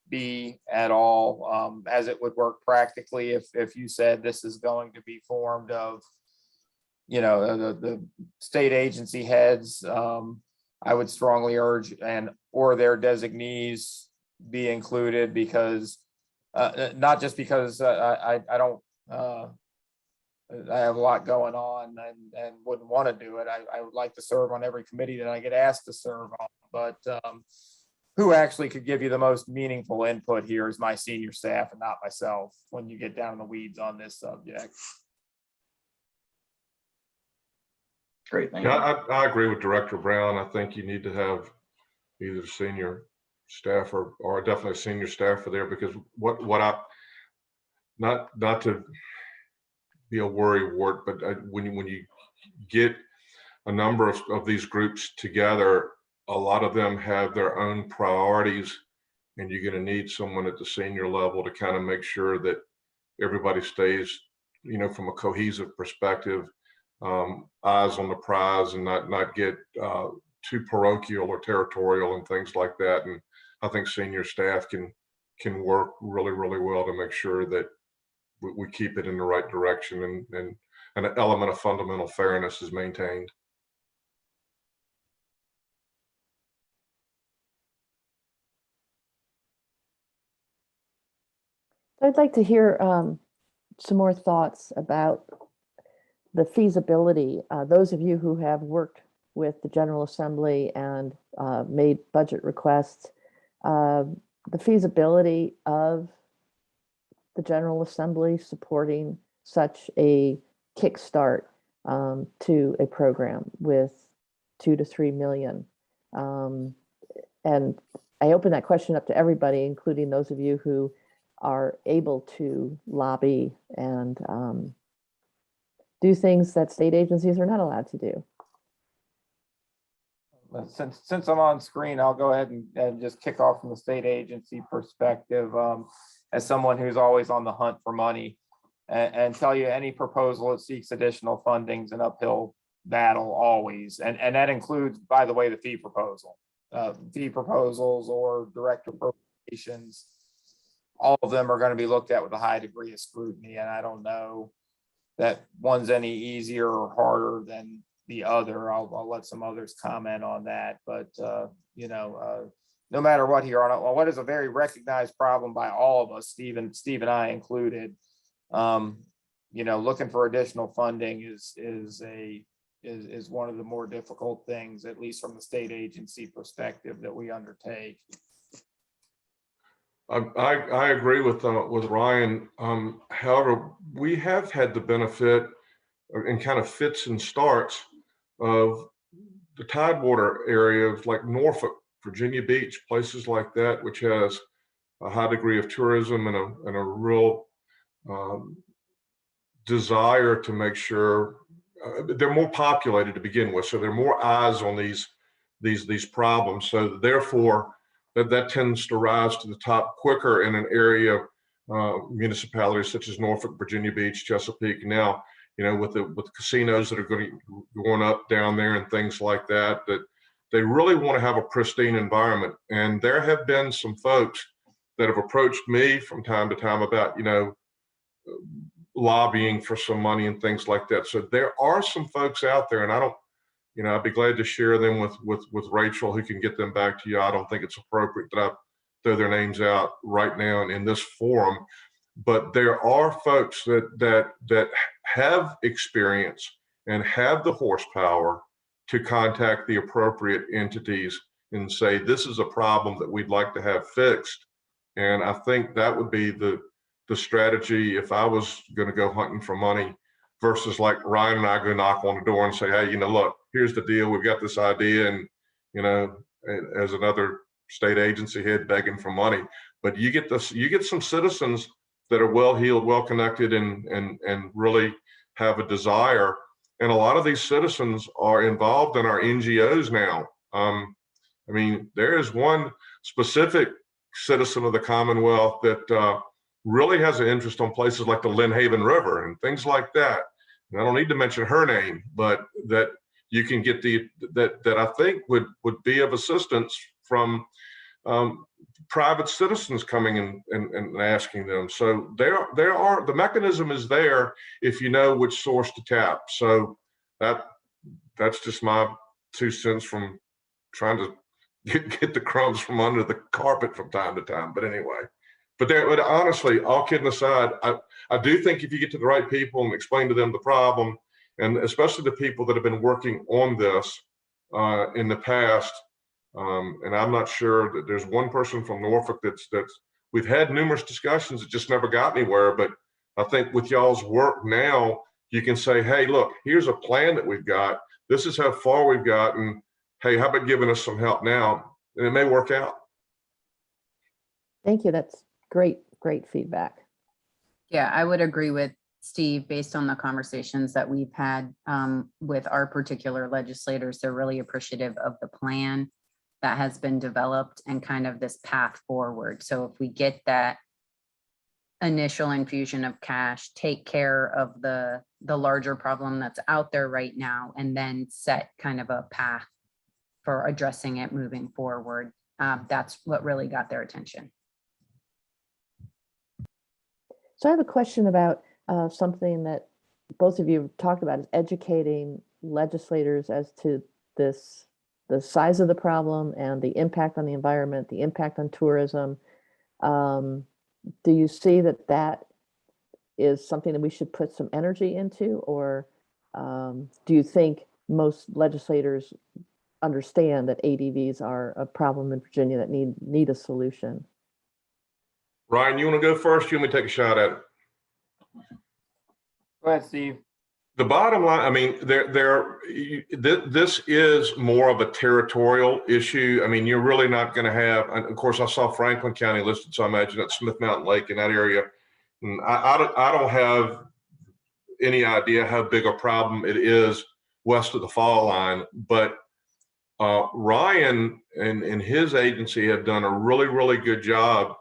B at all, as it would work practically if you said this is going to be formed of, the state agency heads. I would strongly urge or their designees be included, because not just because I don't I have a lot going on and wouldn't want to do it. I would like to serve on every committee that I get asked to serve on, but who actually could give you the most meaningful input here is my senior staff and not myself when you get down in the weeds on this subject. Great, thank you. Yeah, I agree with Director Brown. I think you need to have either senior staff or definitely senior staff there, because not to be a worry wart, but when you get a number of these groups together, a lot of them have their own priorities, and you're going to need someone at the senior level to kind of make sure that everybody stays, from a cohesive perspective, eyes on the prize, and not get too parochial or territorial and things like that. And I think senior staff can work really, really well to make sure that we keep it in the right direction and an element of fundamental fairness is maintained. I'd like to hear some more thoughts about the feasibility. Those of you who have worked with the General Assembly and made budget requests, the feasibility of the General Assembly supporting such a kickstart to a program with 2 to 3 million. And I open that question up to everybody, including those of you who are able to lobby and do things that state agencies are not allowed to do. Since I'm on screen, I'll go ahead and just kick off from the state agency perspective, as someone who's always on the hunt for money, and tell you any proposal that seeks additional funding is an uphill battle always. And that includes, by the way, the fee proposal. fee proposals or direct appropriations, all of them are going to be looked at with a high degree of scrutiny. And I don't know that one's any easier or harder than the other. I'll let some others comment on that. But, no matter what here on what is a very recognized problem by all of us, Steve and I included, looking for additional funding is one of the more difficult things, at least from the state agency perspective, that we undertake. I agree with Ryan. However, we have had the benefit in kind of fits and starts of the Tidewater area of like Norfolk, Virginia Beach, places like that, which has a high degree of tourism and a real desire to make sure they're more populated to begin with. So there are more eyes on these problems. So therefore, that tends to rise to the top quicker in an area, municipalities such as Norfolk, Virginia Beach, Chesapeake. Now, with the casinos that are going up down there and things like that, that they really want to have a pristine environment. And there have been some folks that have approached me from time to time about, lobbying for some money and things like that. So there are some folks out there, and I don't, I'd be glad to share them with Rachel, who can get them back to you. I don't think it's appropriate that I throw their names out right now and in this forum, but there are folks that have experience and have the horsepower to contact the appropriate entities and say, this is a problem that we'd like to have fixed. And I think that would be the strategy if I was going to go hunting for money, versus like Ryan and I go knock on the door and say, hey, look, here's the deal. We've got this idea. And, as another state agency head begging for money, but you get some citizens that are well-heeled, well-connected, and really have a desire. And a lot of these citizens are involved in our NGOs now. There is one specific citizen of the Commonwealth that really has an interest on places like the Lynn Haven River and things like that. And I don't need to mention her name, but that you can get that I think would be of assistance from private citizens coming in and asking them. So there are the mechanism is there if you know which source to tap. So that's just my 2 cents from trying to get the crumbs from under the carpet from time to time. But anyway. But honestly, all kidding aside, I do think if you get to the right people and explain to them the problem, and especially the people that have been working on this in the past, and I'm not sure that there's one person from Norfolk that's we've had numerous discussions, it just never got anywhere. But I think with y'all's work now, you can say, hey, look, here's a plan that we've got. This is how far we've gotten. Hey, how about giving us some help now? And it may work out. Thank you. That's great feedback. Yeah, I would agree with Steve based on the conversations that we've had with our particular legislators. They're really appreciative of the plan that has been developed and kind of this path forward. So if we get that initial infusion of cash, take care of the larger problem that's out there right now, and then set kind of a path for addressing it moving forward, that's what really got their attention. So I have a question about something that both of you have talked about, is educating legislators as to the size of the problem and the impact on the environment, the impact on tourism. Do you see that is something that we should put some energy into, or do you think most legislators understand that ADVs are a problem in Virginia that need a solution? Ryan, you want to go first? You want me to take a shot at it? Go ahead, Steve. The bottom line, this is more of a territorial issue. You're really not going to have, and of course, I saw Franklin County listed, so I imagine that's Smith Mountain Lake in that area. And I don't have any idea how big a problem it is west of the fall line, but Ryan and his agency have done a really, really good job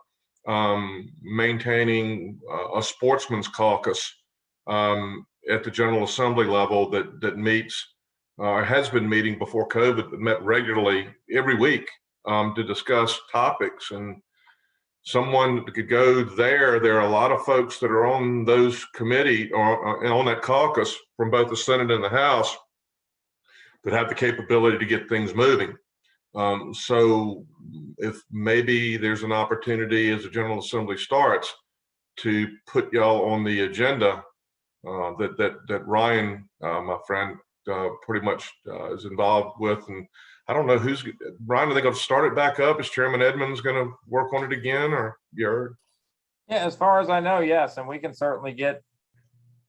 maintaining a sportsman's caucus at the General Assembly level that meets, has been meeting before COVID, that met regularly every week to discuss topics, and someone could go there. There are a lot of folks that are on those committee or on that caucus from both the Senate and the House that have the capability to get things moving. So if maybe there's an opportunity as the General Assembly starts to put y'all on the agenda that Ryan, my friend, pretty much is involved with. And I don't know who's, Ryan, are they going to start it back up? Is Chairman Edmonds going to work on it again, or you heard? Yeah, as far as I know, yes, and we can certainly get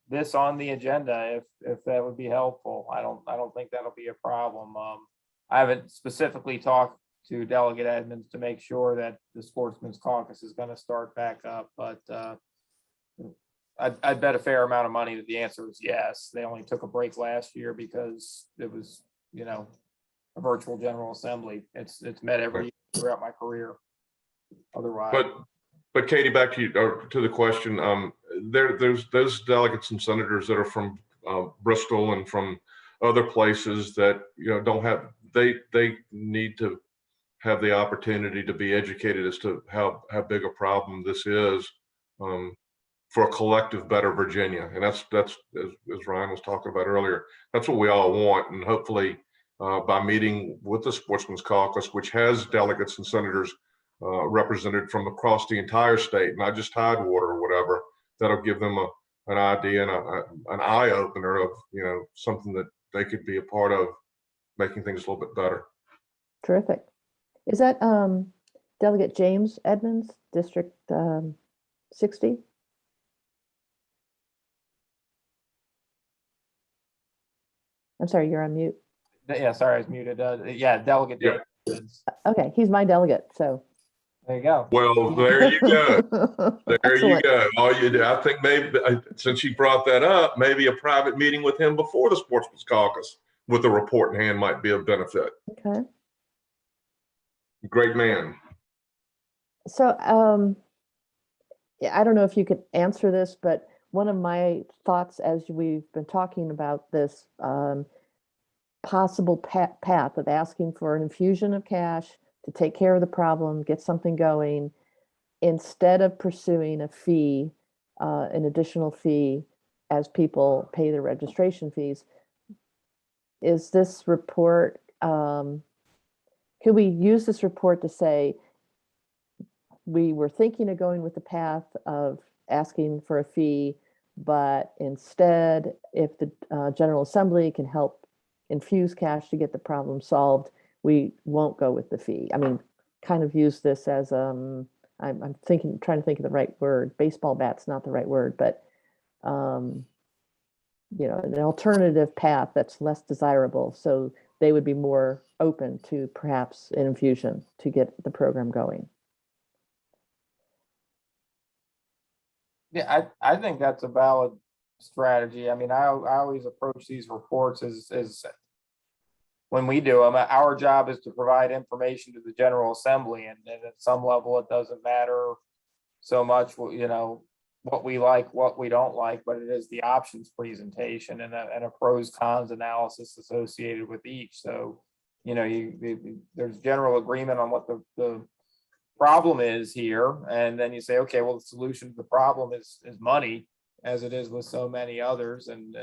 this on the agenda if that would be helpful. I don't think that'll be a problem. I haven't specifically talked to Delegate Edmonds to make sure that the Sportsman's Caucus is going to start back up, but I'd bet a fair amount of money that the answer is yes. They only took a break last year because it was, you know, a virtual General Assembly. It's met every year throughout my career. Otherwise, but Katie, back to you, or to the question. There's those delegates and senators that are from Bristol and from other places that, you know, don't have. They need to have the opportunity to be educated as to how big a problem this is. For a collective better Virginia. And that's as Ryan was talking about earlier, that's what we all want. And hopefully by meeting with the Sportsman's Caucus, which has delegates and senators represented from across the entire state, not just Tidewater or whatever, that'll give them an idea and an eye opener of, you know, something that they could be a part of making things a little bit better. Terrific. Is that Delegate James Edmonds, District 60? I'm sorry, you're on mute. yeah, sorry, I was muted. Yeah, Delegate. Yeah. Davis. Okay, he's my delegate, so. There you go. Well, there you go. There Excellent. you go. All you do, I think maybe, since you brought that up, maybe a private meeting with him before the Sportsman's Caucus with a report in hand might be of benefit. Okay. Great man. So, yeah, I don't know if you could answer this, but one of my thoughts as we've been talking about this possible path of asking for an infusion of cash to take care of the problem, get something going, instead of pursuing a fee, an additional fee as people pay their registration fees. Is this report, could we use this report to say, we were thinking of going with the path of asking for a fee, but instead, if the General Assembly can help infuse cash to get the problem solved, we won't go with the fee? I mean, kind of use this as I'm trying to think of the right word. Baseball bat's not the right word, but you know, an alternative path that's less desirable, so they would be more open to perhaps an infusion to get the program going. Yeah, I think that's a valid strategy. I mean, I always approach these reports as when we do them, our job is to provide information to the General Assembly, and at some level, it doesn't matter so much, you know, what we like, what we don't like, but it is the options presentation and a pros cons analysis associated with each. So, you know, there's general agreement on what the problem is here, and then you say, okay, well, the solution to the problem is money, as it is with so many others, and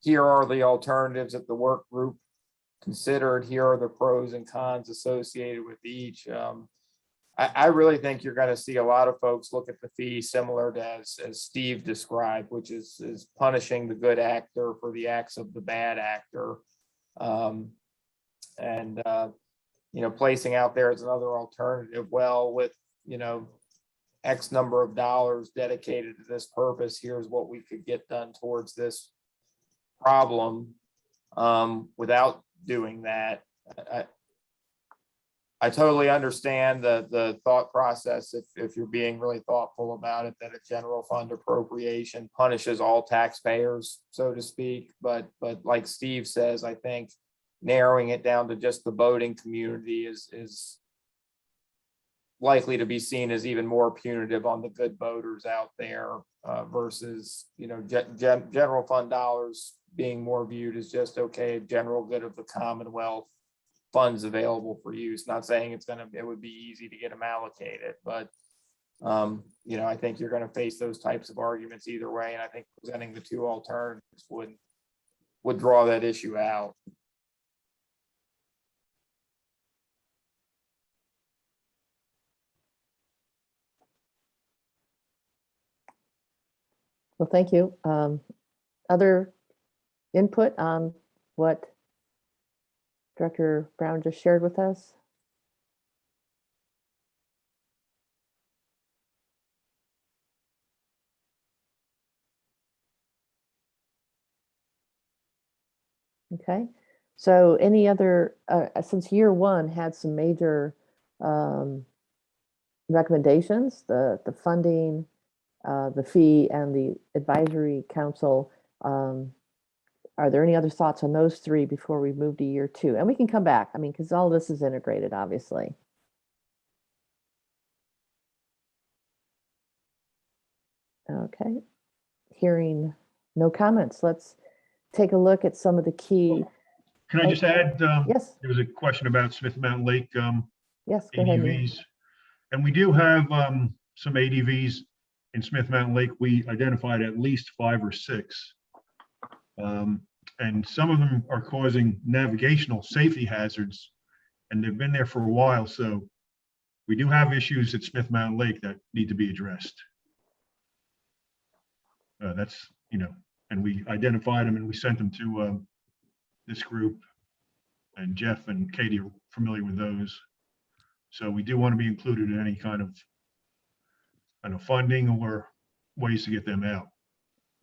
here are the alternatives that the work group considered. Here are the pros and cons associated with each. I really think you're going to see a lot of folks look at the fee similar to as Steve described, which is punishing the good actor for the acts of the bad actor. You know, placing out there as another alternative, well, with, you know, X number of dollars dedicated to this purpose, here's what we could get done towards this problem, without doing that. I totally understand the thought process if you're being really thoughtful about it, that a general fund appropriation punishes all taxpayers, so to speak. But like Steve says, I think narrowing it down to just the boating community is likely to be seen as even more punitive on the good boaters out there, versus, you know, general fund dollars being more viewed as just, okay, general good of the Commonwealth, funds available for use. Not saying it would be easy to get them allocated, but you know, I think you're going to face those types of arguments either way. And I think presenting the two alternatives would draw that issue out. Well, thank you. Other input on what Director Brown just shared with us? Okay, so any other, since year one had some major recommendations, the funding, the fee, and the advisory council, are there any other thoughts on those three before we move to year two? And we can come back, I mean, because all this is integrated, obviously. Okay, hearing no comments, let's take a look at some of the key. Can I just add, Yes, there was a question about Smith Mountain Lake yes, go ahead. Neil. ADVs. And we do have some ADVs in Smith Mountain Lake. We identified at least 5 or 6. And some of them are causing navigational safety hazards, and they've been there for a while. So we do have issues at Smith Mountain Lake that need to be addressed. That's, you know, and we identified them and we sent them to this group, and Jeff and Katie are familiar with those. So we do want to be included in any kind of funding or ways to get them out.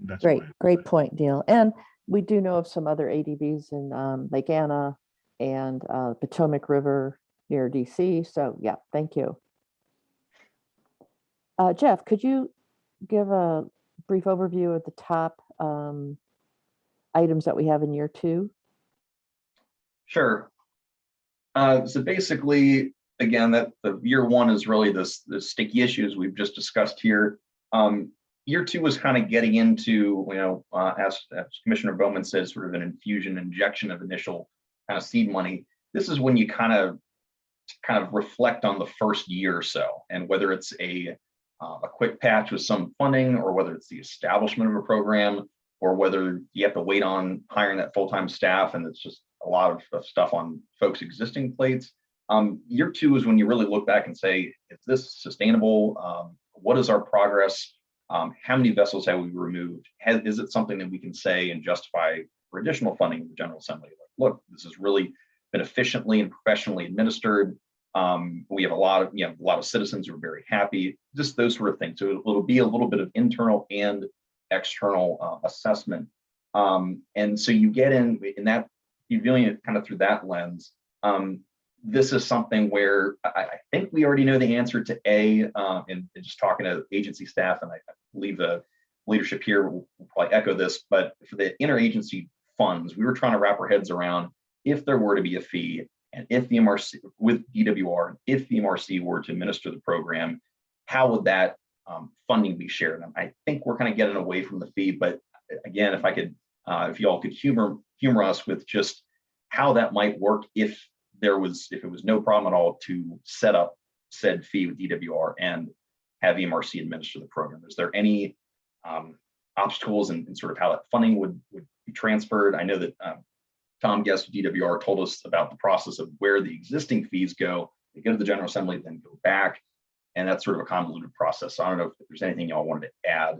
That's Great, why. great point, Neil. And we do know of some other ADVs in Lake Anna and Potomac River near DC. So yeah, thank you. Jeff, could you give a brief overview of the top items that we have in year two? Sure. So basically, again, that the year one is really the sticky issues we've just discussed here. Year two was kind of getting into, you know, as Commissioner Bauman said, sort of an injection of initial kind of seed money. This is when you kind of reflect on the first year or so, and whether it's a quick patch with some funding, or whether it's the establishment of a program, or whether you have to wait on hiring that full-time staff, and it's just a lot of stuff on folks' existing plates. Year two is when you really look back and say, is this sustainable? What is our progress? How many vessels have we removed? Is it something that we can say and justify for additional funding in the General Assembly? Like, look, this has really been efficiently and professionally administered. We have a lot of citizens who are very happy, just those sort of things. So it'll be a little bit of internal and external assessment. And so you get in that, you're viewing it kind of through that lens. This is something where I think we already know the answer to A, and just talking to agency staff, and I believe the leadership here will probably echo this, but for the interagency funds, we were trying to wrap our heads around if there were to be a fee, and if the MRC with DWR, if the MRC were to administer the program, how would that funding be shared? And I think we're kind of getting away from the fee, but again, if I could, if y'all could humor us with just how that might work if it was no problem at all to set up said fee with DWR and have MRC administer the program. Is there any obstacles in sort of how that funding would be transferred? I know that Tom Guest of DWR told us about the process of where the existing fees go. They go to the General Assembly, then go back, and that's sort of a convoluted process. So I don't know if there's anything y'all wanted to add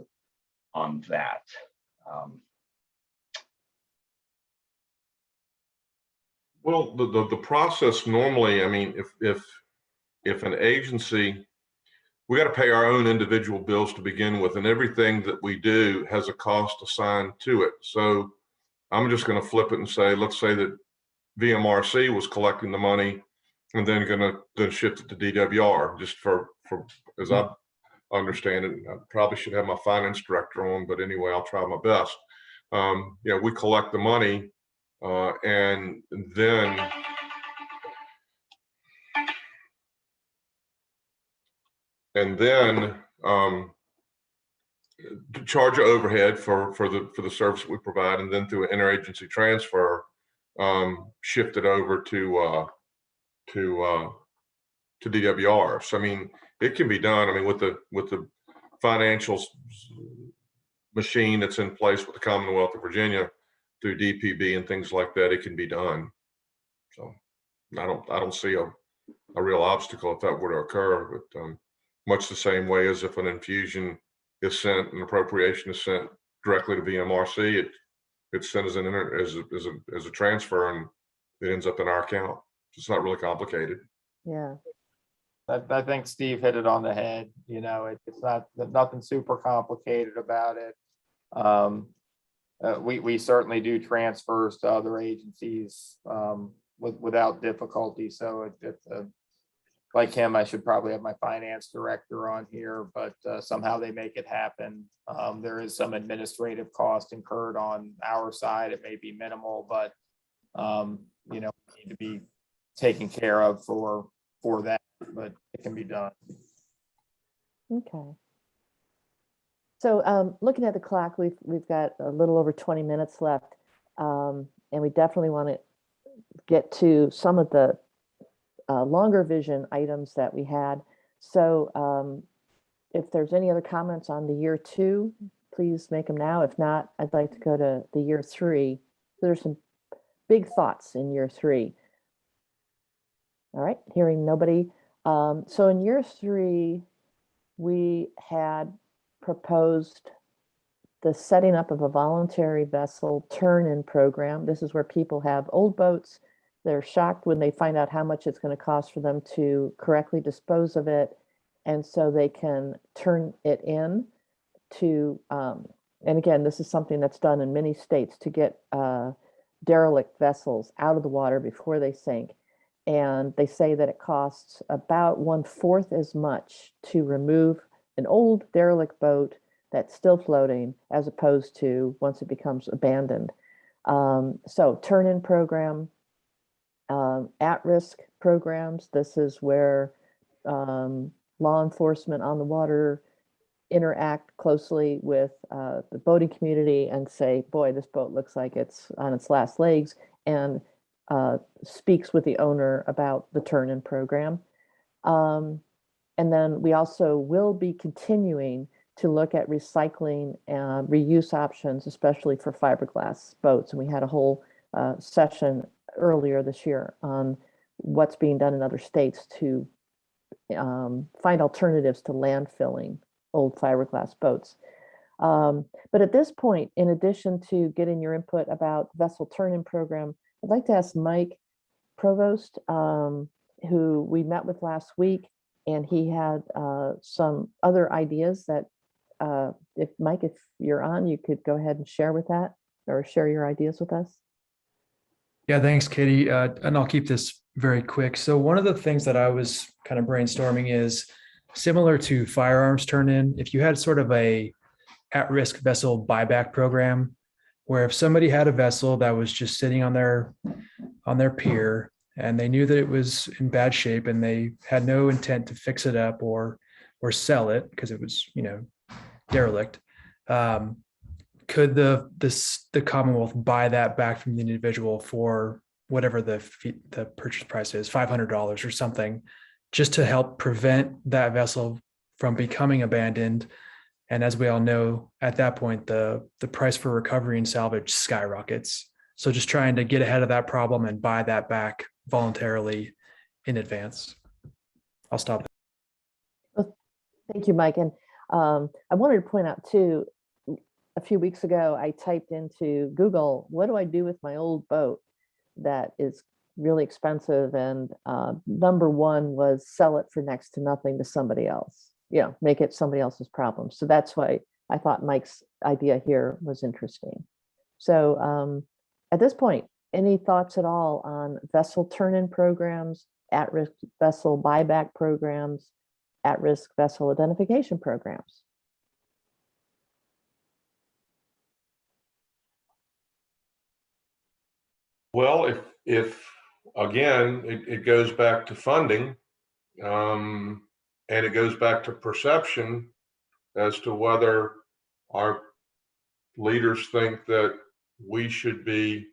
on that. Well, the process normally, I mean, if an agency, we got to pay our own individual bills to begin with, and everything that we do has a cost assigned to it. So I'm just going to flip it and say, let's say that VMRC was collecting the money and then going to shift it to DWR, just for as I understand it. I probably should have my finance director on, but anyway, I'll try my best. We collect the money, and then to charge overhead for the service we provide, and then through an interagency transfer, shift it over to DWR. So I mean, it can be done. I mean, with the financial machine that's in place with the Commonwealth of Virginia through DPB and things like that, it can be done. So I don't see a real obstacle if that were to occur, but much the same way as if an infusion is sent, an appropriation is sent directly to VMRC, it's sent as a transfer, and it ends up in our account. It's not really complicated. Yeah. I think Steve hit it on the head. You know, it's nothing super complicated about it. We certainly do transfers to other agencies without difficulty. So like him, I should probably have my finance director on here, but somehow they make it happen. There is some administrative cost incurred on our side. It may be minimal, but you know, need to be taken care of for that, but it can be done. Okay. So looking at the clock, we've got a little over 20 minutes left, and we definitely want to get to some of the longer vision items that we had. So if there's any other comments on the year 2, please make them now. If not, I'd like to go to the year 3. There's some big thoughts in year 3. All right, hearing nobody. So in year 3, we had proposed the setting up of a voluntary vessel turn-in program. This is where people have old boats. They're shocked when they find out how much it's going to cost for them to correctly dispose of it. And so they can turn it in to, and again, this is something that's done in many states to get derelict vessels out of the water before they sink. And they say that it costs about 1/4 as much to remove an old derelict boat that's still floating as opposed to once it becomes abandoned. So turn-in program, at-risk programs. This is where law enforcement on the water interact closely with the boating community and say, boy, this boat looks like it's on its last legs, and speaks with the owner about the turn-in program. And then we also will be continuing to look at recycling and reuse options, especially for fiberglass boats. And we had a whole session earlier this year on what's being done in other states to find alternatives to landfilling old fiberglass boats. But at this point, in addition to getting your input about vessel turn-in program, I'd like to ask Mike Provost, who we met with last week, and he had some other ideas that, if Mike, if you're on, you could go ahead and share with that, or share your ideas with us. Yeah, thanks, Katie. And I'll keep this very quick. So one of the things that I was kind of brainstorming is similar to firearms turn-in. If you had sort of a at-risk vessel buyback program, where if somebody had a vessel that was just sitting on their pier and they knew that it was in bad shape and they had no intent to fix it up or sell it because it was, you know, derelict, could the Commonwealth buy that back from the individual for whatever the purchase price is, $500 or something, just to help prevent that vessel from becoming abandoned? And as we all know, at that point, the price for recovery and salvage skyrockets. So just trying to get ahead of that problem and buy that back voluntarily in advance. I'll stop there. Well, thank you, Mike. And I wanted to point out too, a few weeks ago, I typed into Google, what do I do with my old boat that is really expensive? And number 1 was sell it for next to nothing to somebody else. You know, make it somebody else's problem. So that's why I thought Mike's idea here was interesting. So at this point, any thoughts at all on vessel turn-in programs, at-risk vessel buyback programs, at-risk vessel identification programs? Well, if again, it goes back to funding, and it goes back to perception as to whether our leaders think that we should be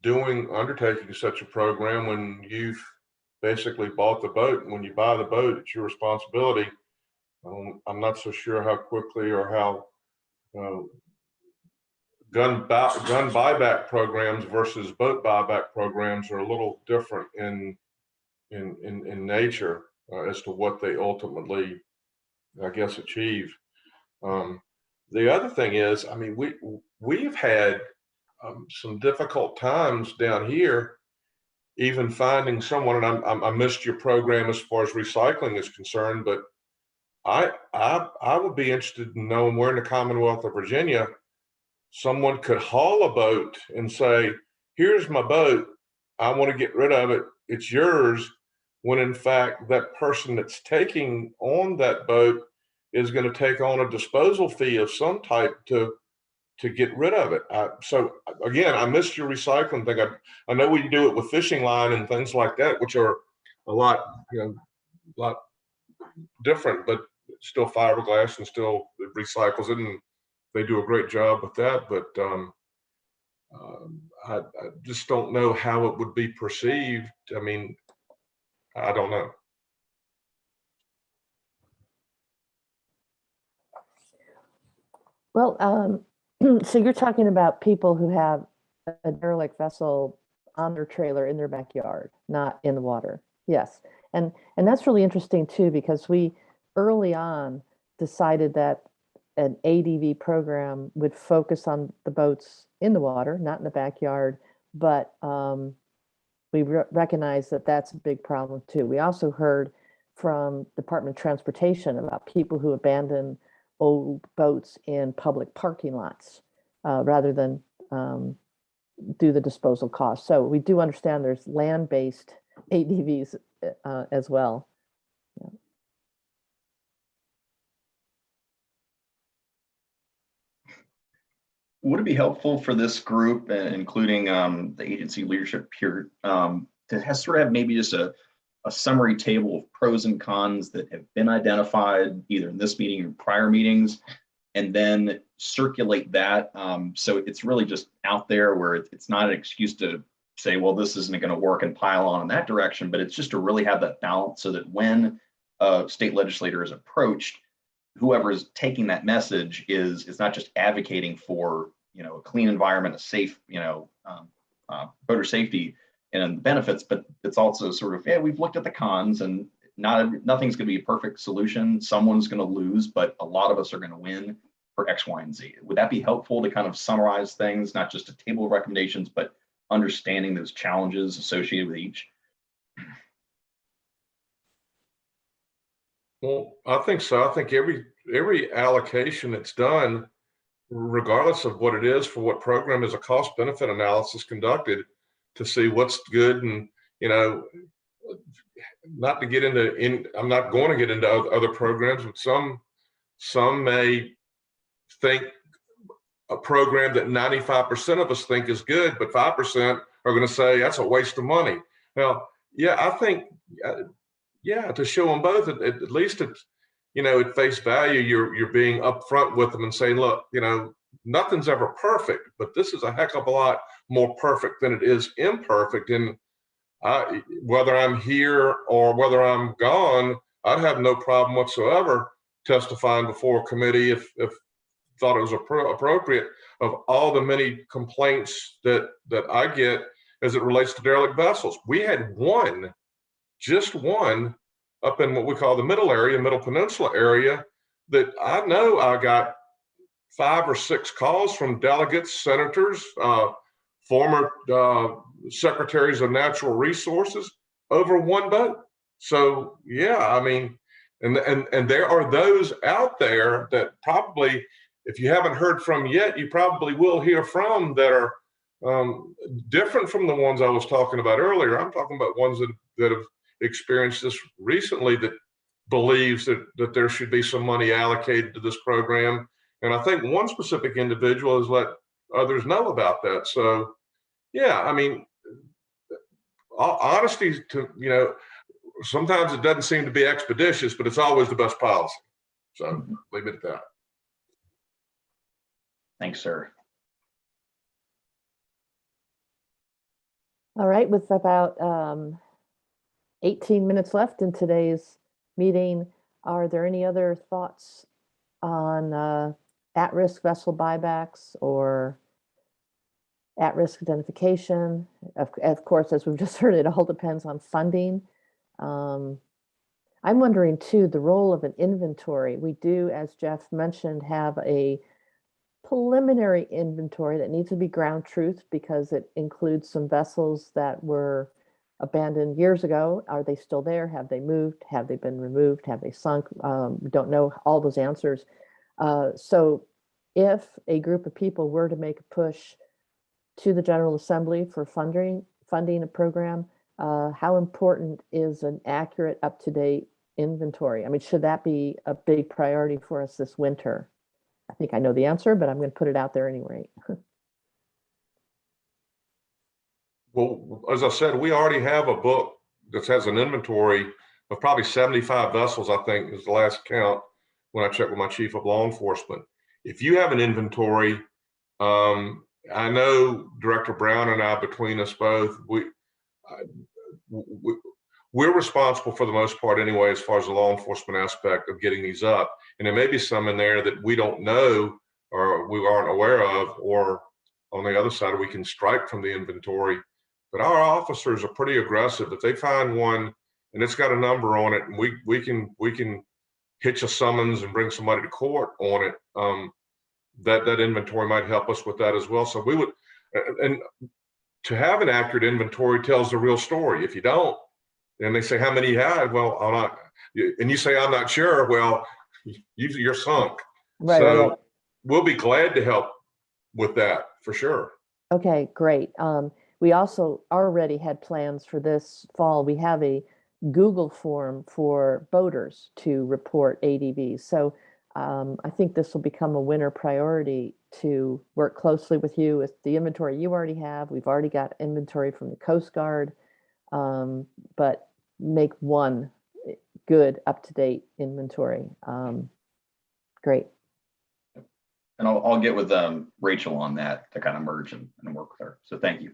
undertaking such a program when you've basically bought the boat. And when you buy the boat, it's your responsibility. I'm not so sure how quickly or how gun buyback programs versus boat buyback programs are a little different in nature as to what they ultimately, I guess, achieve. The other thing is, I mean, we've had some difficult times down here, even finding someone. And I missed your program as far as recycling is concerned, but I would be interested in knowing where in the Commonwealth of Virginia someone could haul a boat and say, "Here's my boat. I want to get rid of it. It's yours." When in fact, that person that's taking on that boat is going to take on a disposal fee of some type to get rid of it. So again, I missed your recycling thing. I know we do it with fishing line and things like that, which are a lot, lot different, but still fiberglass and still recycles it, and they do a great job with that. But I just don't know how it would be perceived. I mean, I don't know. Well, so you're talking about people who have a derelict vessel on their trailer in their backyard, not in the water. Yes. And that's really interesting too, because we early on decided that an ADV program would focus on the boats in the water, not in the backyard, but we recognize that that's a big problem too. We also heard from Department of Transportation about people who abandon old boats in public parking lots rather than do the disposal costs. So we do understand there's land-based ADVs as well. Yeah. Would it be helpful for this group, including the agency leadership here, to sort of have maybe just a summary table of pros and cons that have been identified either in this meeting or prior meetings, and then circulate that so it's really just out there where it's not an excuse to say, well, this isn't going to work and pile on in that direction, but it's just to really have that balance so that when a state legislator is approached, whoever is taking that message is not just advocating for, a clean environment, a safe, boater safety and benefits, but it's also sort of, yeah, we've looked at the cons and nothing's going to be a perfect solution. Someone's going to lose, but a lot of us are going to win for X, Y, and Z. Would that be helpful to kind of summarize things, not just a table of recommendations, but understanding those challenges associated with each? Well, I think so. I think every allocation that's done, regardless of what it is for what program, is a cost benefit analysis conducted to see what's good. And, not to get into, I'm not going to get into other programs, but some may think a program that 95% of us think is good, but 5% are going to say that's a waste of money. Well, yeah, I think, to show them both, at least it's, at face value, you're being upfront with them and saying, look, nothing's ever perfect, but this is a heck of a lot more perfect than it is imperfect. And whether I'm here or whether I'm gone, I'd have no problem whatsoever testifying before a committee if thought it was appropriate, of all the many complaints that I get as it relates to derelict vessels. We had just one up in what we call the Middle Peninsula area, that I know I got 5 or 6 calls from delegates, senators, former secretaries of natural resources over one boat. So yeah, I mean, and there are those out there that probably, if you haven't heard from yet, you probably will hear from, that are different from the ones I was talking about earlier. I'm talking about ones that have experienced this recently, that believes that there should be some money allocated to this program. And I think one specific individual has let others know about that. So yeah, I mean, honesty, sometimes it doesn't seem to be expeditious, but it's always the best policy. So leave it at that. Thanks, sir. All right, with about 18 minutes left in today's meeting, are there any other thoughts on at-risk vessel buybacks or at-risk identification? Of course, as we've just heard, it all depends on funding. I'm wondering too, the role of an inventory. We do, as Jeff mentioned, have a preliminary inventory that needs to be ground truth because it includes some vessels that were abandoned years ago. Are they still there? Have they moved? Have they been removed? Have they sunk? We don't know all those answers. So if a group of people were to make a push to the General Assembly for funding a program, how important is an accurate, up-to-date inventory? I mean, should that be a big priority for us this winter? I think I know the answer, but I'm going to put it out there anyway. Well, as I said, we already have a book that has an inventory of probably 75 vessels, I think is the last count when I checked with my chief of law enforcement. If you have an inventory, I know Director Brown and I, between us both, we're responsible for the most part anyway, as far as the law enforcement aspect of getting these up. And there may be some in there that we don't know or we aren't aware of, or on the other side, we can strike from the inventory. But our officers are pretty aggressive. If they find one and it's got a number on it, and we can hitch a summons and bring somebody to court on it, that inventory might help us with that as well. So we would, and to have an accurate inventory tells the real story. If you don't, and they say, how many you had? Well, I'm not, and you say, I'm not sure. Well, you're sunk. Right, So right. we'll be glad to help with that for sure. Okay, great. We also already had plans for this fall. We have a Google form for boaters to report ADVs. So I think this will become a winter priority to work closely with you with the inventory you already have. We've already got inventory from the Coast Guard, but make one good up-to-date inventory. Great. And I'll get with Rachel on that to kind of merge and work with her. So thank you.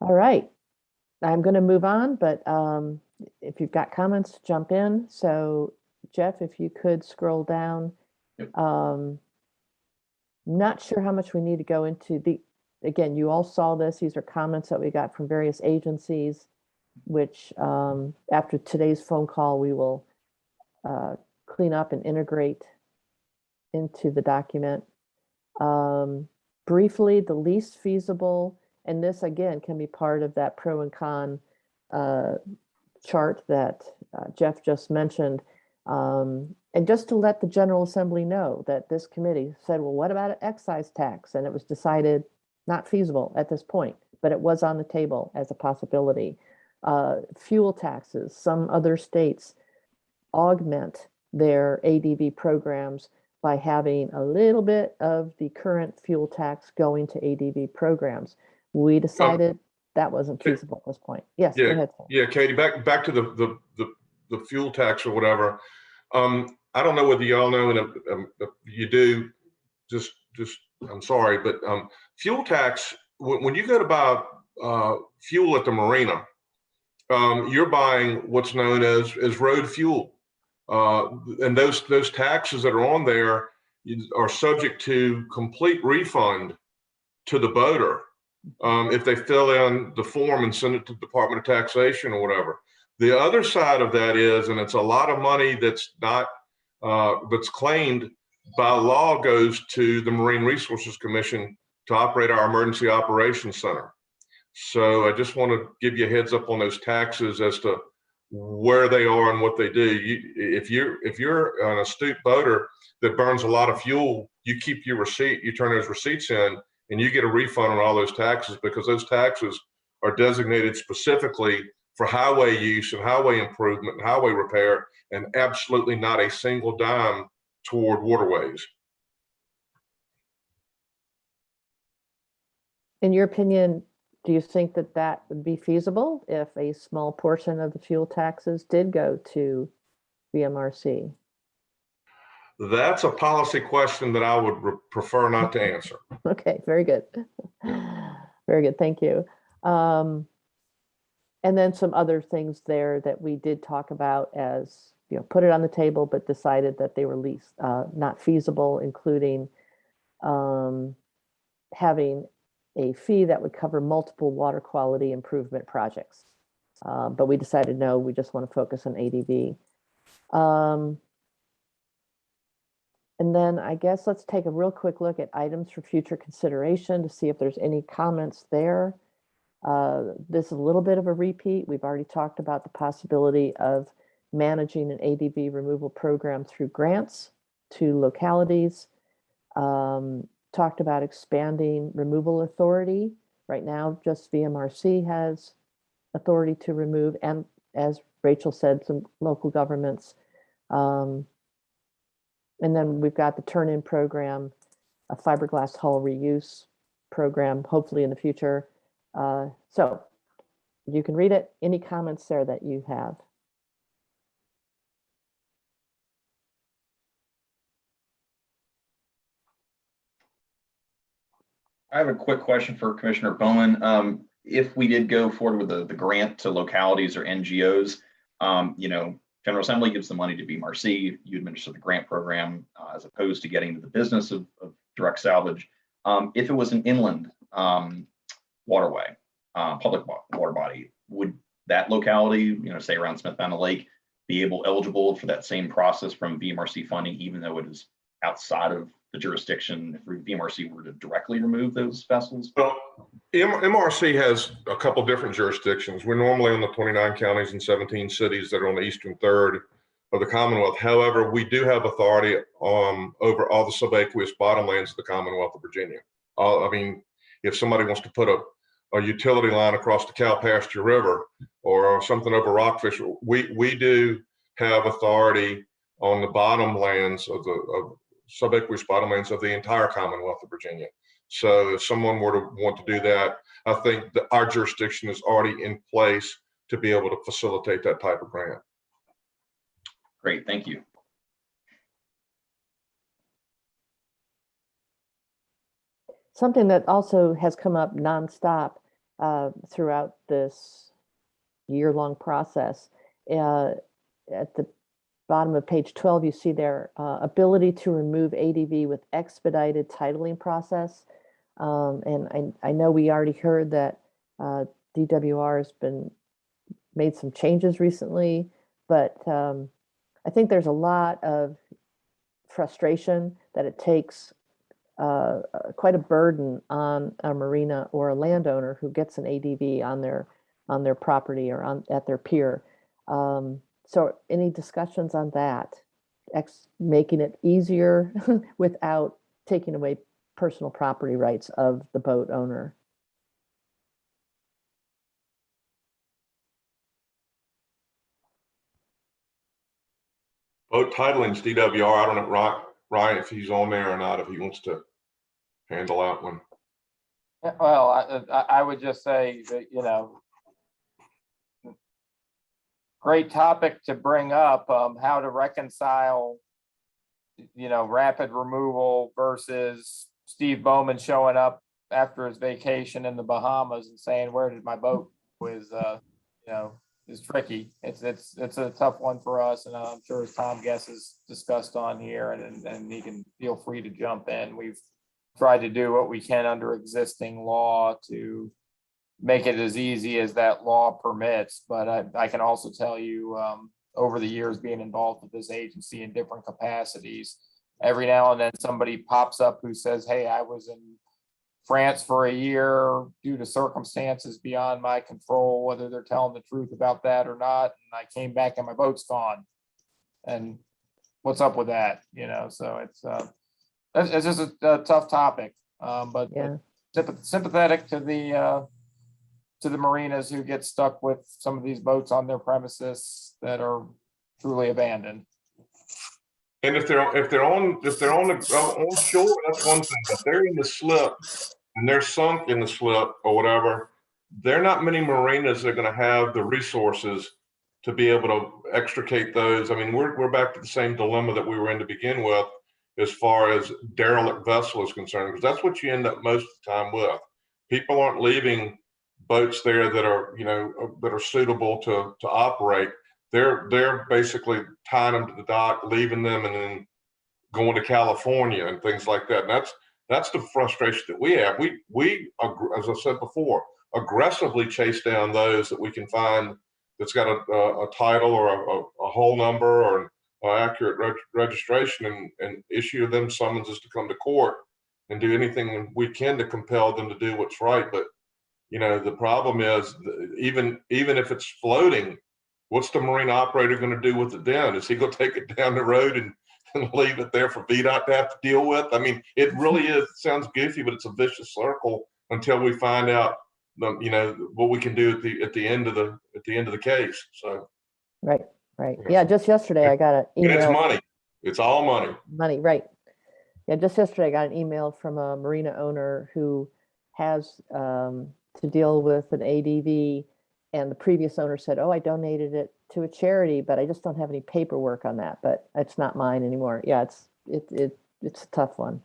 All right. I'm going to move on, but if you've got comments, jump in. So Jeff, if you could scroll down. Yep. Not sure how much we need to go into again, you all saw this. These are comments that we got from various agencies, which after today's phone call, we will clean up and integrate into the document. Briefly, the least feasible, and this again can be part of that pro and con chart that Jeff just mentioned. And just to let the General Assembly know that this committee said, well, what about an excise tax? And it was decided not feasible at this point, but it was on the table as a possibility. Fuel taxes, some other states augment their ADV programs by having a little bit of the current fuel tax going to ADV programs. We decided that wasn't feasible at this point. Yes, Yeah, go ahead. yeah, Katie, back to the fuel tax or whatever. I don't know whether y'all know, and if you do, just I'm sorry, but fuel tax, when you go to buy fuel at the marina, you're buying what's known as road fuel. And those taxes that are on there are subject to complete refund to the boater if they fill in the form and send it to the Department of Taxation or whatever. The other side of that is, and it's a lot of money that's not that's claimed by law, goes to the Marine Resources Commission to operate our Emergency Operations Center. So I just want to give you a heads up on those taxes as to where they are and what they do. If you're an astute boater that burns a lot of fuel, you keep your receipt, you turn those receipts in, and you get a refund on all those taxes, because those taxes are designated specifically for highway use and highway improvement and highway repair, and absolutely not a single dime toward waterways. In your opinion, do you think that that would be feasible if a small portion of the fuel taxes did go to VMRC? That's a policy question that I would prefer not to answer. Okay, very good. Very good, thank you. And then some other things there that we did talk about as, put it on the table, but decided that they were least not feasible, including having a fee that would cover multiple water quality improvement projects. But we decided, no, we just want to focus on ADV. And then I guess let's take a real quick look at items for future consideration to see if there's any comments there. This is a little bit of a repeat. We've already talked about the possibility of managing an ADV removal program through grants to localities. Talked about expanding removal authority. Right now, just VMRC has authority to remove, and as Rachel said, some local governments. And then we've got the turn-in program, a fiberglass hull reuse program, hopefully in the future. So you can read it. Any comments there that you have? I have a quick question for Commissioner Bauman. If we did go forward with the grant to localities or NGOs, General Assembly gives the money to VMRC, you administer the grant program, as opposed to getting to the business of direct salvage. If it was an inland waterway, public water body, would that locality, say around Smith Mountain Lake, be eligible for that same process from VMRC funding, even though it is outside of the jurisdiction if VMRC were to directly remove those vessels? Well, MRC has a couple different jurisdictions. We're normally on the 29 counties and 17 cities that are on the eastern third of the Commonwealth. However, we do have authority over all the subaqueous bottomlands of the Commonwealth of Virginia. I mean, if somebody wants to put a utility line across the Cowpasture River or something over Rockfish, we do have authority on the bottomlands of subaqueous bottomlands of the entire Commonwealth of Virginia. So if someone were to want to do that, I think that our jurisdiction is already in place to be able to facilitate that type of grant. Great, thank you. Something that also has come up nonstop throughout this year-long process. At the bottom of page 12, you see their ability to remove ADV with expedited titling process. And I know we already heard that DWR has made some changes recently, but I think there's a lot of frustration that it takes quite a burden on a marina or a landowner who gets an ADV on their property or at their pier. So any discussions on that, making it easier without taking away personal property rights of the boat owner? Boat titling's DWR. I don't know, Ryan, if he's on there or not, if he wants to handle that one. Well, I would just say that, great topic to bring up, how to reconcile, rapid removal versus Steve Bauman showing up after his vacation in the Bahamas and saying, where did my boat was, is tricky. It's a tough one for us. And I'm sure as Tom Guess has discussed on here, and he can feel free to jump in. We've tried to do what we can under existing law to make it as easy as that law permits. But I can also tell you, over the years being involved with this agency in different capacities, every now and then somebody pops up who says, hey, I was in France for a year due to circumstances beyond my control, whether they're telling the truth about that or not. And I came back and my boat's gone. And what's up with that? So it's just a tough topic. But Yeah. Sympathetic to the marinas who get stuck with some of these boats on their premises that are truly abandoned. And if they're on shore, that's one thing. But they're in the slip and they're sunk in the slip or whatever, there are not many marinas that are going to have the resources to be able to extricate those. I mean, we're back to the same dilemma that we were in to begin with, as far as derelict vessel is concerned, because that's what you end up most of the time with. People aren't leaving boats there that are, that are suitable to operate. They're basically tying them to the dock, leaving them, and then going to California and things like that. And that's the frustration that we have. We, as I said before, aggressively chase down those that we can find that's got a title or a hull number or accurate registration, and issue them summonses to come to court and do anything we can to compel them to do what's right. But the problem is, even if it's floating, what's the marine operator going to do with it then? Is he going to take it down the road and leave it there for VDOT to have to deal with? I mean, it really is. It sounds goofy, but it's a vicious circle until we find out what we can do at the end of the case. So Right. Yeah, just yesterday I got an email. It's money. It's all money. Money, right. Yeah, just yesterday I got an email from a marina owner who has to deal with an ADV, and the previous owner said, "Oh, I donated it to a charity, but I just don't have any paperwork on that, but it's not mine anymore." Yeah, it's a tough one.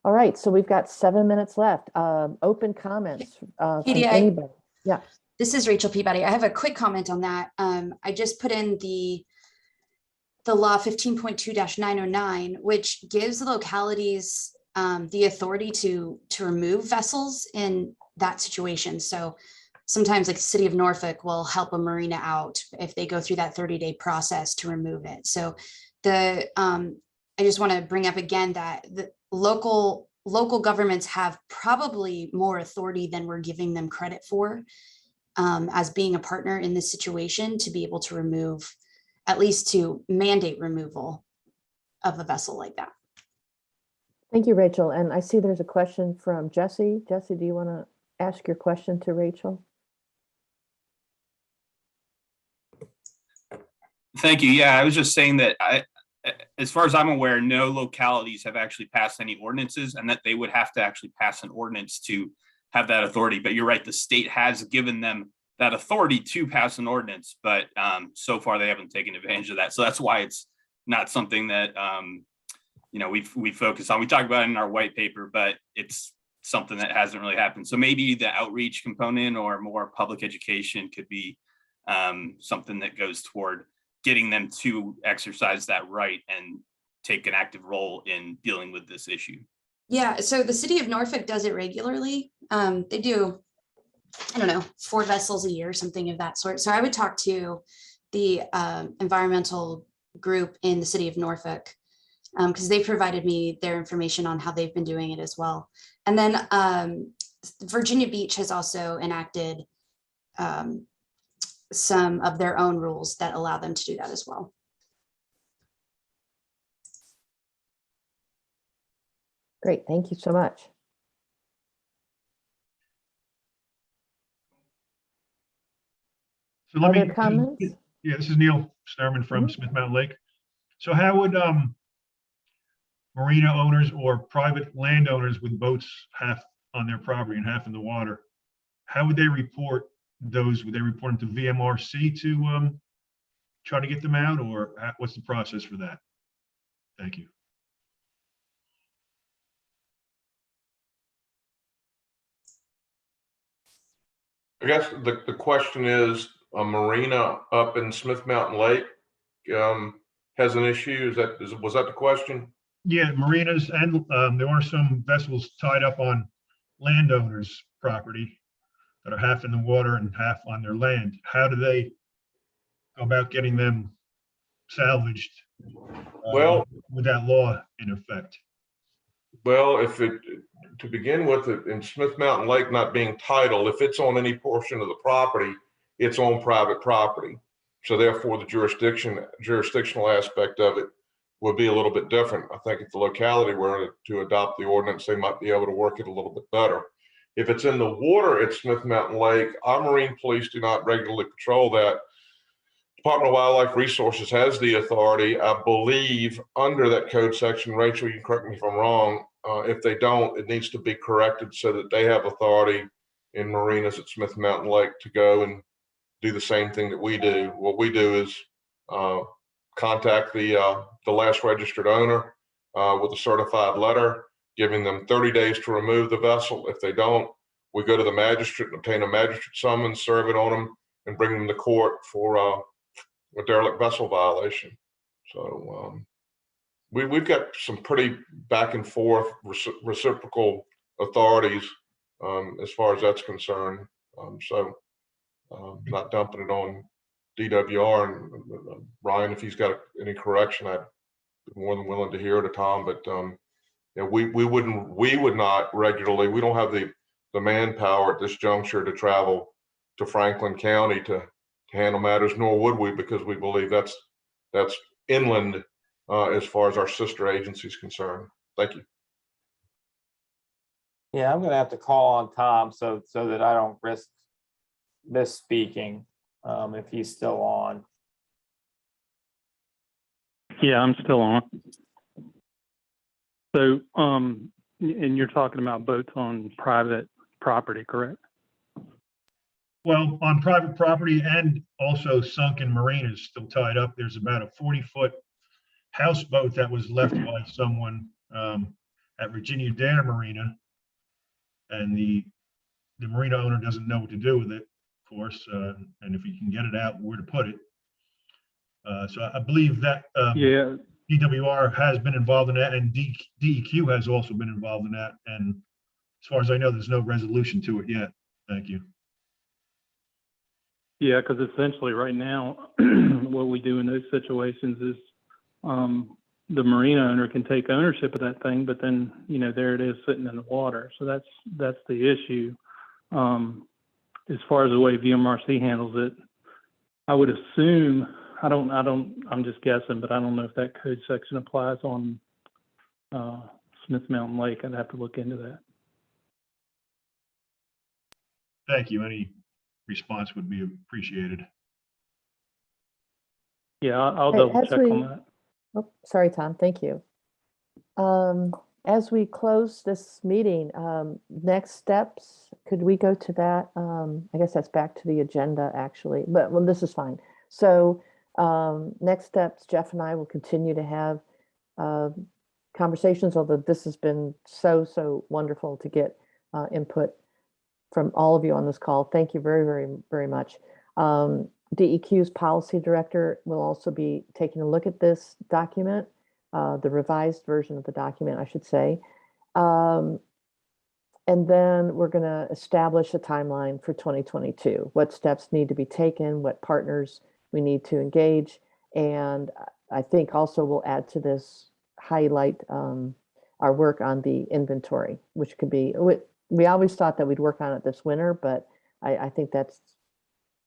All right, so we've got 7 minutes left. Open comments from Katie, anybody. Yeah. This is Rachel Peabody. I have a quick comment on that. I just put in the law 15.2-909, which gives the localities the authority to remove vessels in that situation. So sometimes, like the city of Norfolk will help a marina out if they go through that 30-day process to remove it. So I just want to bring up again that the local governments have probably more authority than we're giving them credit for, as being a partner in this situation, to be able to remove, at least to mandate removal of a vessel like that. Thank you, Rachel. And I see there's a question from Jesse. Jesse, do you want to ask your question to Rachel? Thank you. Yeah, I was just saying that as far as I'm aware, no localities have actually passed any ordinances, and that they would have to actually pass an ordinance to have that authority. But you're right, the state has given them that authority to pass an ordinance, but so far they haven't taken advantage of that. So that's why it's not something that we focus on. We talk about it in our white paper, but it's something that hasn't really happened. So maybe the outreach component or more public education could be something that goes toward getting them to exercise that right and take an active role in dealing with this issue. Yeah, so the city of Norfolk does it regularly. They do, 4 vessels a year, something of that sort. So I would talk to the environmental group in the city of Norfolk, because they provided me their information on how they've been doing it as well. And then Virginia Beach has also enacted some of their own rules that allow them to do that as well. Great, thank you so much. So let Other me, comments? Yeah, this is Neil Sturman from Smith Mountain Lake. So how would marina owners or private landowners with boats half on their property and half in the water, how would they report those? Would they report them to VMRC to try to get them out, or what's the process for that? Thank you. I guess the question is, a marina up in Smith Mountain Lake has an issue. Was that the question? Yeah, marinas, and there are some vessels tied up on landowners' property that are half in the water and half on their land. How do they go about getting them salvaged Well, with that law in effect? Well, to begin with, in Smith Mountain Lake not being titled, if it's on any portion of the property, it's on private property. So therefore, the jurisdictional aspect of it would be a little bit different. I think if the locality were to adopt the ordinance, they might be able to work it a little bit better. If it's in the water at Smith Mountain Lake, our marine police do not regularly patrol that. Department of Wildlife Resources has the authority, I believe, under that code section. Rachel, you can correct me if I'm wrong. If they don't, it needs to be corrected so that they have authority in marinas at Smith Mountain Lake to go and do the same thing that we do. What we do is contact the last registered owner with a certified letter, giving them 30 days to remove the vessel. If they don't, we go to the magistrate and obtain a magistrate summons, serve it on them, and bring them to court for a derelict vessel violation. So we've got some pretty back and forth reciprocal authorities as far as that's concerned. Not dumping it on DWR, and Ryan, if he's got any correction, I'd be more than willing to hear it, Tom. But yeah, we would not regularly. We don't have the manpower at this juncture to travel to Franklin County to handle matters, nor would we, because we believe that's inland as far as our sister agency is concerned. Thank you. Yeah, I'm gonna have to call on Tom so that I don't risk misspeaking if he's still on. Yeah, I'm still on. So, and you're talking about boats on private property, correct? Well, on private property and also sunken marinas still tied up. There's about a 40-foot houseboat that was left by someone at Virginia Dare Marina, and the marina owner doesn't know what to do with it, of course, and if he can get it out, where to put it. So I believe that Yeah. DWR has been involved in that, and DEQ has also been involved in that. And as far as I know, there's no resolution to it yet. Thank you. Yeah, because essentially right now, what we do in those situations is the marina owner can take ownership of that thing, but then, you know, there it is sitting in the water. So that's the issue. As far as the way VMRC handles it, I would assume, I'm just guessing, but I don't know if that code section applies on Smith Mountain Lake. I'd have to look into that. Thank you. Any response would be appreciated. Yeah, I'll Hey, double as check we- on that. Oh, sorry, Tom. Thank you. As we close this meeting, next steps, could we go to that? I guess that's back to the agenda, actually, but well, this is fine. So next steps, Jeff and I will continue to have conversations, although this has been so wonderful to get input from all of you on this call. Thank you very much. DEQ's policy director will also be taking a look at this document, the revised version of the document, I should say. And then we're going to establish a timeline for 2022, what steps need to be taken, what partners we need to engage. And I think also we'll add to this, highlight our work on the inventory, which could be, we always thought that we'd work on it this winter, but I think that's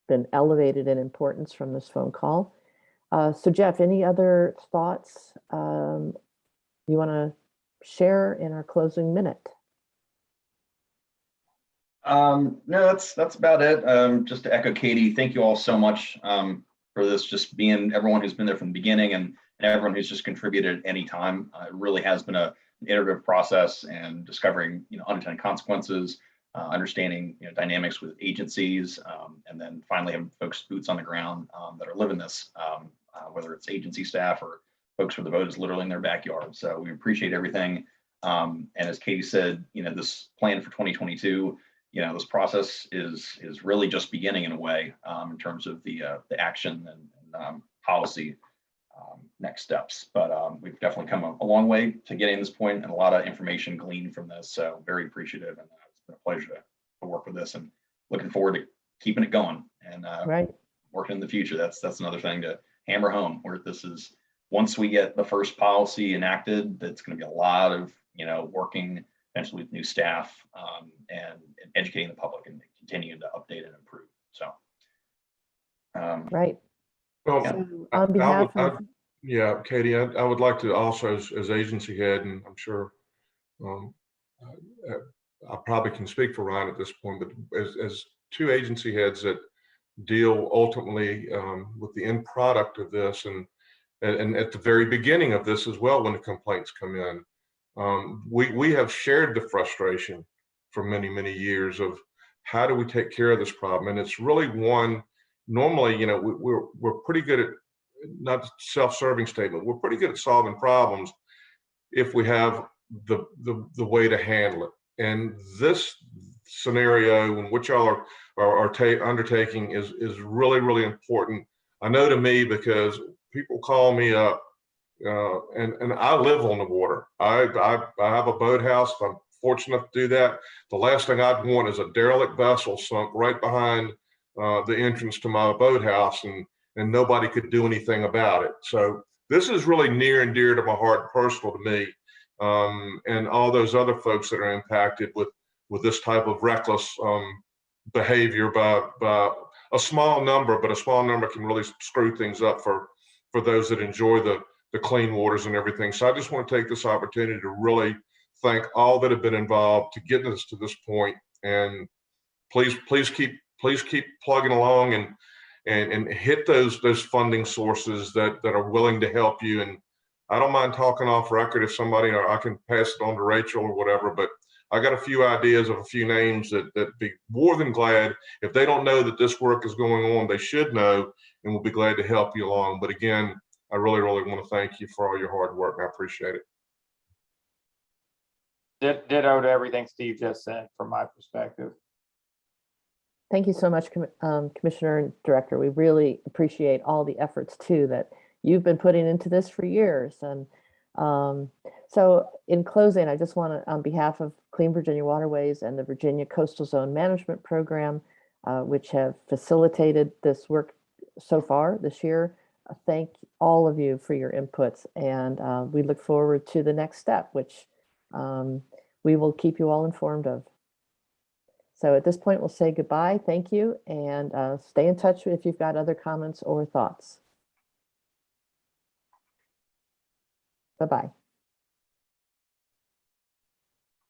been elevated in importance from this phone call. So Jeff, any other thoughts you want to share in our closing minute? No, that's about it. Just to echo Katie, thank you all so much for this, just being everyone who's been there from the beginning and everyone who's just contributed at any time. It really has been an iterative process, and discovering, unintended consequences, understanding, dynamics with agencies, and then finally having folks boots on the ground that are living this, whether it's agency staff or folks where the boat is literally in their backyard. So we appreciate everything. And as Katie said, this plan for 2022, this process is really just beginning in a way, in terms of the action and policy next steps. But we've definitely come a long way to getting this point, and a lot of information gleaned from this. So very appreciative, and it's been a pleasure to work with this, and looking forward to keeping it going and Right. working in the future. That's another thing to hammer home, where this is, once we get the first policy enacted, that's going to be a lot of working potentially with new staff, and educating the public, and continuing to update and improve. So Right. Well, So on behalf of, yeah, Katie, I would like to also, as agency head, and I'm sure I probably can speak for Ryan at this point, but as two agency heads that deal ultimately with the end product of this, and at the very beginning of this as well, when the complaints come in, we have shared the frustration for many years of how do we take care of this problem. And it's really one, normally, we're pretty good at, not self-serving statement, we're pretty good at solving problems if we have the way to handle it. And this scenario in which y'all are undertaking is really, really important. I know to me, because people call me up, and I live on the water. I have a boathouse. I'm fortunate to do that. The last thing I'd want is a derelict vessel sunk right behind the entrance to my boathouse, and nobody could do anything about it. So this is really near and dear to my heart, personal to me, and all those other folks that are impacted with this type of reckless behavior by a small number, but a small number can really screw things up for those that enjoy the clean waters and everything. So I just want to take this opportunity to really thank all that have been involved to get us to this point. And please keep plugging along and hit those funding sources that are willing to help you. And I don't mind talking off record if somebody, or I can pass it on to Rachel or whatever, but I got a few ideas of a few names that be more than glad. If they don't know that this work is going on, they should know, and we'll be glad to help you along. But again, I really, really want to thank you for all your hard work. I appreciate it. Ditto to everything Steve just said from my perspective. Thank you so much, Commissioner and Director. We really appreciate all the efforts too that you've been putting into this for years. And so in closing, I just want to, on behalf of Clean Virginia Waterways and the Virginia Coastal Zone Management Program, which have facilitated this work so far this year, thank all of you for your inputs. And we look forward to the next step, which we will keep you all informed of. So at this point, we'll say goodbye. Thank you. And stay in touch if you've got other comments or thoughts. Bye-bye.